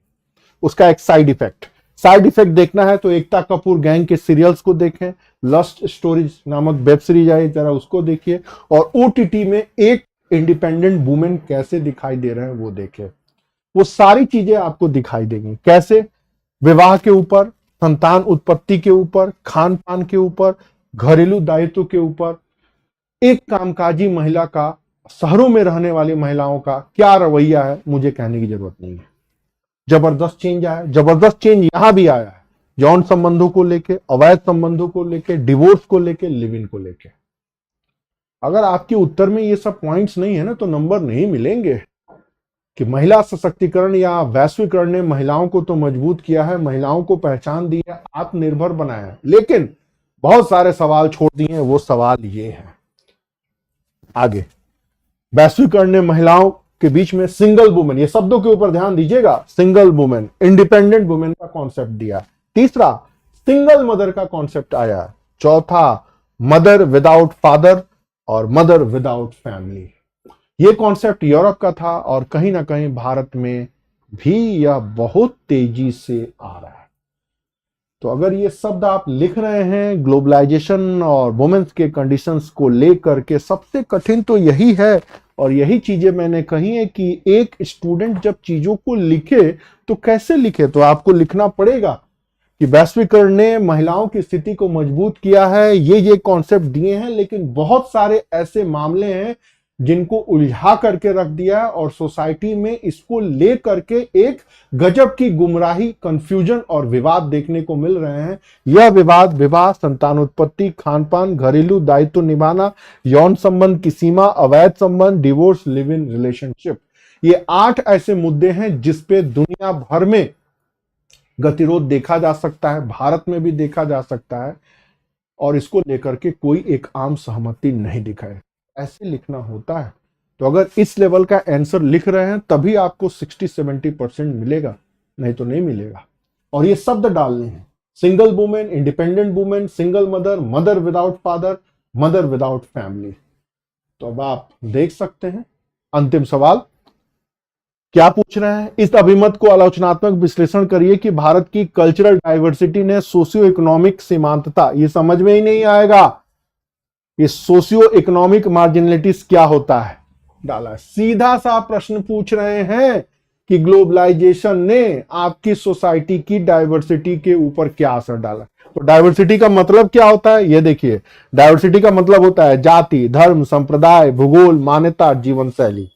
उसका एक साइड इफेक्ट देखना है तो एकता कपूर गैंग के सीरियल्स को देखें, लस्ट स्टोरीज नामक वेब सीरीज आई जरा उसको देखिए, और ओटीटी में एक इंडिपेंडेंट वुमेन कैसे दिखाई दे रहे हैं वो देखें। वो सारी चीजें आपको दिखाई देंगी, कैसे विवाह के ऊपर, संतान उत्पत्ति के ऊपर, खान पान के ऊपर, घरेलू दायित्व के ऊपर, एक कामकाजी महिला का, शहरों में रहने वाली महिलाओं का क्या रवैया है, मुझे कहने की जरूरत नहीं है। जबरदस्त चेंज आया, जबरदस्त चेंज यहां भी आया है। यौन संबंधों को लेके, अवैध संबंधों को लेके, डिवोर्स को लेके, लिव इन को लेके। अगर आपके उत्तर में ये सब पॉइंट्स नहीं है ना तो नंबर नहीं मिलेंगे। कि महिला सशक्तिकरण या वैश्वीकरण ने महिलाओं को तो मजबूत किया है, महिलाओं को पहचान दी है, आत्मनिर्भर बनाया है, लेकिन बहुत सारे सवाल छोड़ दिए हैं। वो सवाल ये है, आगे वैश्वीकरण ने महिलाओं के बीच में सिंगल वुमेन, ये शब्दों के ऊपर ध्यान दीजिएगा, सिंगल वुमेन, इंडिपेंडेंट वुमेन का कॉन्सेप्ट दिया। तीसरा, सिंगल मदर का कॉन्सेप्ट आया। चौथा, मदर विदाउट फादर और मदर विदाउट फैमिली। ये कॉन्सेप्ट यूरोप का था और कहीं ना कहीं भारत में भी यह बहुत तेजी से आ रहा है। तो अगर ये शब्द आप लिख रहे हैं ग्लोबलाइजेशन और वुमेन्स के कंडीशंस को लेकर के, सबसे कठिन तो यही है। और यही चीजें मैंने कही है कि एक स्टूडेंट जब चीजों को लिखे तो कैसे लिखे, तो आपको लिखना पड़ेगा कि वैश्वीकरण ने महिलाओं की स्थिति को मजबूत किया है, ये कॉन्सेप्ट दिए हैं, लेकिन बहुत सारे ऐसे मामले हैं जिनको उलझा करके रख दिया है और सोसाइटी में इसको ले करके एक गजब की गुमराही, कंफ्यूजन और विवाद देखने को मिल रहे हैं। यह विवाद विवाह, संतानोत्पत्ति, खानपान, घरेलू दायित्व निभाना, यौन संबंध की सीमा, अवैध संबंध, डिवोर्स, लिव इन रिलेशनशिप, ये 8 ऐसे मुद्दे हैं जिसपे दुनिया भर में गतिरोध देखा जा सकता है, भारत में भी देखा जा सकता है, और इसको लेकर के कोई एक आम सहमति नहीं दिखाए। ऐसे लिखना होता है। तो अगर इस लेवल का आंसर लिख रहे हैं तभी आपको 60-70% मिलेगा, नहीं तो नहीं मिलेगा। और ये शब्द डालने हैं, single women, independent women, single mother, mother without father, mother without family. तो अब आप देख सकते हैं अंतिम सवाल क्या पूछ रहे हैं। इस अभिमत को आलोचनात्मक विश्लेषण करिए कि भारत की कल्चरल डाइवर्सिटी ने सोशियो इकोनॉमिक सीमांतता, ये समझ में ही नहीं आएगा ये सोशियो इकोनॉमिक मार्जिनलिटीज क्या होता है, डाला। सीधा सा प्रश्न पूछ रहे हैं कि ग्लोबलाइजेशन ने आपकी सोसाइटी की डाइवर्सिटी के ऊपर क्या असर डाला। तो डाइवर्सिटी का मतलब क्या होता है, ये देखिए, डाइवर्सिटी का मतलब होता है जाति, धर्म, संप्रदाय, भूगोल, मान्यता, जीवन शैली।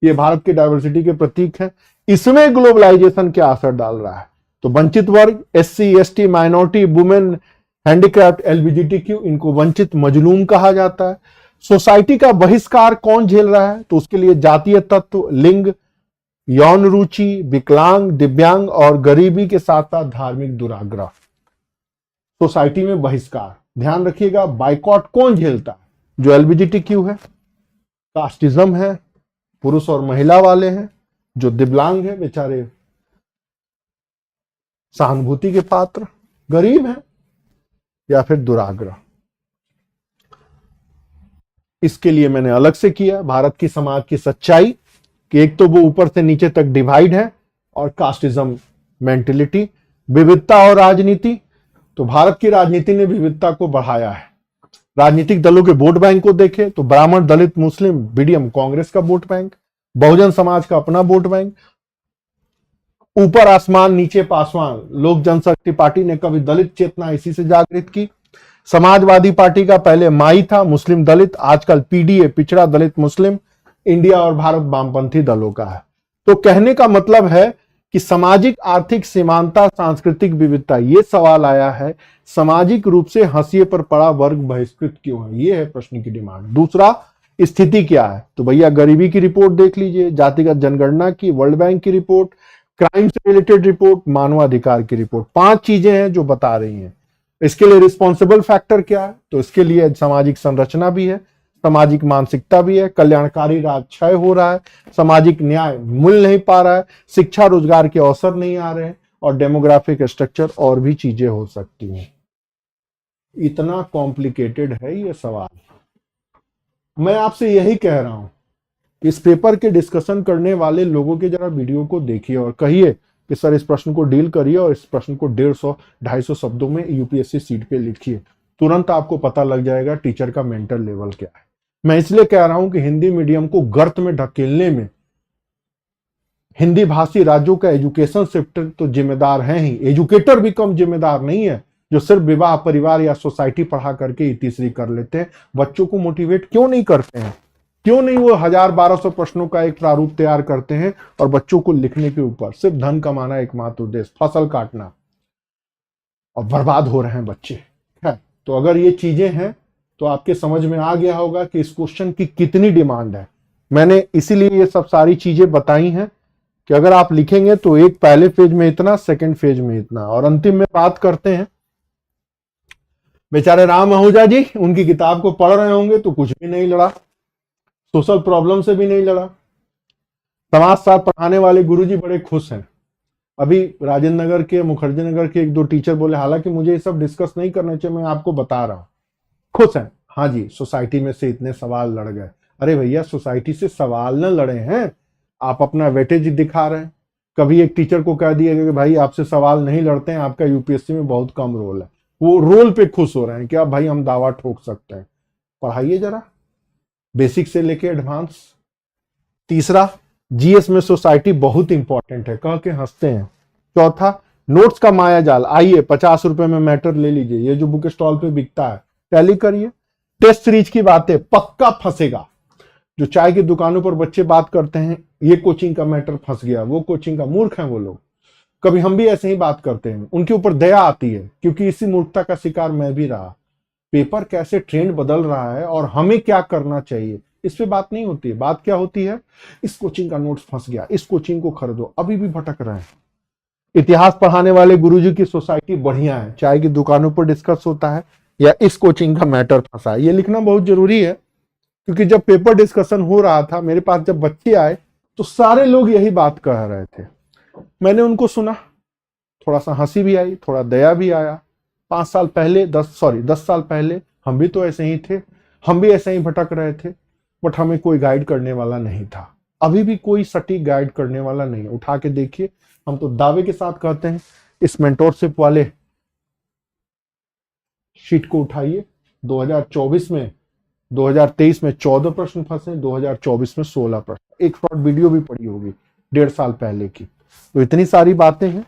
ये भारत के डाइवर्सिटी के प्रतीक है। इसमें ग्लोबलाइजेशन क्या असर डाल रहा है, तो वंचित वर्ग, SC, ST, minority, women, handicraft, LGBTQ, इनको वंचित मजलूम कहा जाता है। सोसाइटी का बहिष्कार कौन झेल रहा है, तो उसके लिए जातीय तत्व, लिंग, यौन रुचि, विकलांग, दिव्यांग और गरीबी के साथ साथ धार्मिक दुराग्रह। सोसाइटी में बहिष्कार, ध्यान रखिएगा, बाइकॉट कौन झेलता है, जो LGBTQ है, कास्टिज्म है, पुरुष और महिला वाले हैं, जो दिव्यांग है बेचारे सहानुभूति के पात्र, गरीब है, या फिर दुराग्रह। इसके लिए मैंने अलग से किया भारत की समाज की सच्चाई कि एक तो वो ऊपर से नीचे तक डिवाइड है, और कास्टिज्म मेंटेलिटी, विविधता और राजनीति। तो भारत की राजनीति ने विविधता को बढ़ाया है। राजनीतिक दलों के वोट बैंक को देखें तो ब्राह्मण, दलित, मुस्लिम, BDM कांग्रेस का वोट बैंक, बहुजन समाज का अपना वोट बैंक, ऊपर आसमान नीचे पासवान, लोक जनशक्ति पार्टी ने कभी दलित चेतना इसी से जागृत की। समाजवादी पार्टी का पहले माई था, मुस्लिम दलित, आजकल PDA, पिछड़ा दलित मुस्लिम, इंडिया और भारत वामपंथी दलों का है। तो कहने का मतलब है कि सामाजिक आर्थिक समानता, सांस्कृतिक विविधता, ये सवाल आया है, सामाजिक रूप से हाशिए पर पड़ा वर्ग बहिष्कृत क्यों है, ये है प्रश्न की डिमांड। दूसरा, स्थिति क्या है, तो भैया गरीबी की रिपोर्ट देख लीजिए, जातिगत जनगणना की, वर्ल्ड बैंक की रिपोर्ट, क्राइम से रिलेटेड रिपोर्ट, मानवाधिकार की रिपोर्ट। 5 चीजें हैं जो बता रही हैं। इसके लिए रिस्पॉन्सिबल फैक्टर क्या है, तो इसके लिए सामाजिक संरचना भी है, सामाजिक मानसिकता भी है, कल्याणकारी राज क्षय हो रहा है, सामाजिक न्याय मिल नहीं पा रहा है, शिक्षा रोजगार के अवसर नहीं आ रहे हैं, और डेमोग्राफिक स्ट्रक्चर, और भी चीजें हो सकती हैं। इतना कॉम्प्लिकेटेड है ये सवाल। मैं आपसे यही कह रहा हूं, इस पेपर के डिस्कशन करने वाले लोगों के जरा वीडियो को देखिए और कहिए कि सर इस प्रश्न को डील करिए और इस प्रश्न को 150-250 शब्दों में UPSC सीट पे लिखिए। तुरंत आपको पता लग जाएगा टीचर का मेंटल लेवल क्या है। मैं इसलिए कह रहा हूं कि हिंदी मीडियम को गर्त में ढकेलने में हिंदी भाषी राज्यों का एजुकेशन सेक्टर तो जिम्मेदार है ही, एजुकेटर भी कम जिम्मेदार नहीं है, जो सिर्फ विवाह, परिवार या सोसाइटी पढ़ा करके तीसरी कर लेते हैं। बच्चों को मोटिवेट क्यों नहीं करते हैं, क्यों नहीं वो 1000-1200 प्रश्नों का एक प्रारूप तैयार करते हैं और बच्चों को लिखने के ऊपर सिर्फ धन कमाना एकमात्र उद्देश्य, फसल काटना। और बर्बाद हो रहे हैं बच्चे है। तो अगर ये चीजें हैं तो आपके समझ में आ गया होगा कि इस क्वेश्चन की कितनी डिमांड है। मैंने इसीलिए ये सब सारी चीजें बताई हैं कि अगर आप लिखेंगे तो एक पहले फेज में इतना, सेकंड फेज में इतना, और अंतिम में बात करते हैं बेचारे राम आहूजा जी, उनकी किताब को पढ़ रहे होंगे तो कुछ भी नहीं लड़ा, सोशल प्रॉब्लम से भी नहीं लड़ा। समाजशास्त्र पढ़ाने वाले गुरुजी बड़े खुश हैं। अभी राजेंद्र नगर के, मुखर्जी नगर के एक दो टीचर बोले, हालांकि मुझे ये सब डिस्कस नहीं करना चाहिए, मैं आपको बता रहा हूं, खुश हैं। हाँ जी, सोसाइटी में से इतने सवाल लड़ गए। अरे भैया, सोसाइटी से सवाल न लड़े हैं, आप अपना वेटेज दिखा रहे हैं। कभी एक टीचर को कह दिया कि भाई आपसे सवाल नहीं लड़ते हैं, आपका यूपीएससी में बहुत कम रोल है, वो रोल पे खुश हो रहे हैं कि अब भाई हम दावा ठोक सकते हैं। पढ़ाइए जरा, बेसिक से लेके एडवांस। तीसरा, जीएस में सोसाइटी बहुत इंपॉर्टेंट है, कह के हंसते हैं। चौथा, नोट्स का माया जाल, आइए 50 रुपए में मैटर ले लीजिए, ये जो बुक स्टॉल पे बिकता है, टैली करिए। टेस्ट सीरीज की बातें, पक्का फंसेगा। जो चाय की दुकानों पर बच्चे बात करते हैं, ये कोचिंग का मैटर फंस गया, वो कोचिंग का, मूर्ख हैं वो लोग। कभी हम भी ऐसे ही बात करते हैं, उनके ऊपर दया आती है, क्योंकि इसी मूर्खता का शिकार मैं भी रहा। पेपर कैसे ट्रेंड बदल रहा है और हमें क्या करना चाहिए, इस पे बात नहीं होती है। बात क्या होती है, इस कोचिंग का नोट्स फंस गया, इस कोचिंग को खरीदो, अभी भी भटक रहे हैं। इतिहास पढ़ाने वाले गुरुजी की सोसाइटी बढ़िया है, चाय की दुकानों पर डिस्कस होता है, या इस कोचिंग का मैटर फंसा है। ये लिखना बहुत जरूरी है, क्योंकि जब पेपर डिस्कशन हो रहा था, मेरे पास जब बच्चे आए तो सारे लोग यही बात कह रहे थे। मैंने उनको सुना, थोड़ा सा हंसी भी आई, थोड़ा दया भी आया। 10 साल पहले हम भी तो ऐसे ही थे, हम भी ऐसे ही भटक रहे थे, बट हमें कोई गाइड करने वाला नहीं था। अभी भी कोई सटीक गाइड करने वाला नहीं है। उठा के देखिए, हम तो दावे के साथ कहते हैं, इस मेंटोरशिप वाले शीट को उठाइए। 2024 में 2023 में 14 प्रश्न फंसे, 2024 में 16 प्रश्न। एक शॉर्ट वीडियो भी पड़ी होगी 1.5 साल पहले की। तो इतनी सारी बातें हैं,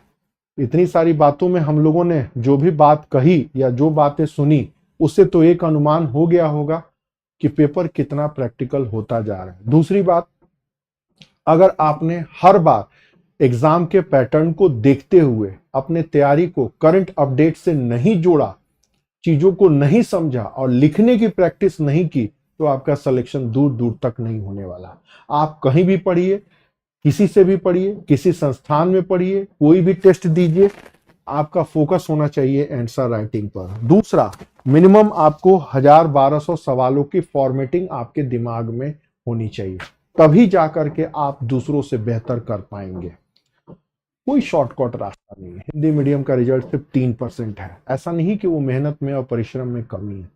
इतनी सारी बातों में हम लोगों ने जो भी बात कही या जो बातें सुनी, उससे तो एक अनुमान हो गया होगा कि पेपर कितना प्रैक्टिकल होता जा रहा है। दूसरी बात, अगर आपने हर बार एग्जाम के पैटर्न को देखते हुए अपने तैयारी को करंट अपडेट से नहीं जोड़ा, चीजों को नहीं समझा और लिखने की प्रैक्टिस नहीं की, तो आपका सिलेक्शन दूर दूर तक नहीं होने वाला। आप कहीं भी पढ़िए, किसी से भी पढ़िए, किसी संस्थान में पढ़िए, कोई भी टेस्ट दीजिए, आपका फोकस होना चाहिए आंसर राइटिंग पर। दूसरा, मिनिमम आपको 1000-1200 सवालों की फॉर्मेटिंग आपके दिमाग में होनी चाहिए, तभी जाकर के आप दूसरों से बेहतर कर पाएंगे। कोई शॉर्टकट रास्ता नहीं है। हिंदी मीडियम का रिजल्ट सिर्फ 3% है, ऐसा नहीं कि वो मेहनत में और परिश्रम में कमी है।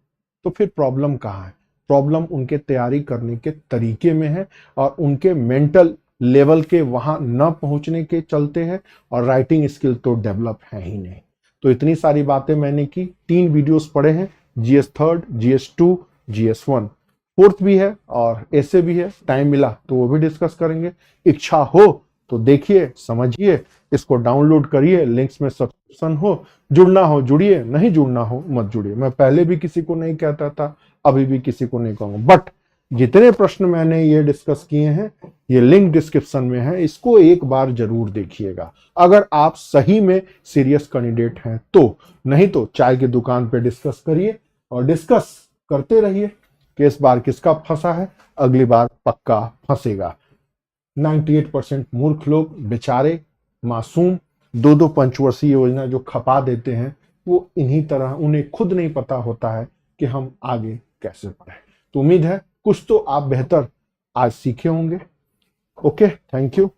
तो फिर प्रॉब्लम कहाँ है? प्रॉब्लम उनके तैयारी करने के तरीके में है और उनके मेंटल लेवल के वहां न पहुंचने के चलते हैं, और राइटिंग स्किल तो डेवलप है ही नहीं। तो इतनी सारी बातें मैंने की, 3 वीडियोस पढ़े हैं, GS 3, GS 2, GS 1, 4th भी है और ऐसे भी है। टाइम मिला तो वो भी डिस्कस करेंगे। इच्छा हो तो देखिए, समझिए, इसको डाउनलोड करिए, लिंक्स में सब्सक्रिप्शन हो, जुड़ना हो जुड़िए, नहीं जुड़ना हो मत जुड़िए। मैं पहले भी किसी को नहीं कहता था, अभी भी किसी को नहीं कहूंगा, बट जितने प्रश्न मैंने ये डिस्कस किए हैं, ये लिंक डिस्क्रिप्शन में है, इसको एक बार जरूर देखिएगा अगर आप सही में सीरियस कैंडिडेट हैं तो। नहीं तो चाय की दुकान पे डिस्कस करिए और डिस्कस करते रहिए कि इस बार किसका फंसा है, अगली बार पक्का फंसेगा। 98% मूर्ख लोग, बेचारे मासूम, 2-2 पंचवर्षीय योजना जो खपा देते हैं, वो इन्हीं तरह, उन्हें खुद नहीं पता होता है कि हम आगे कैसे बढ़े। तो उम्मीद है कुछ तो आप बेहतर आज सीखे होंगे। Okay, thank you.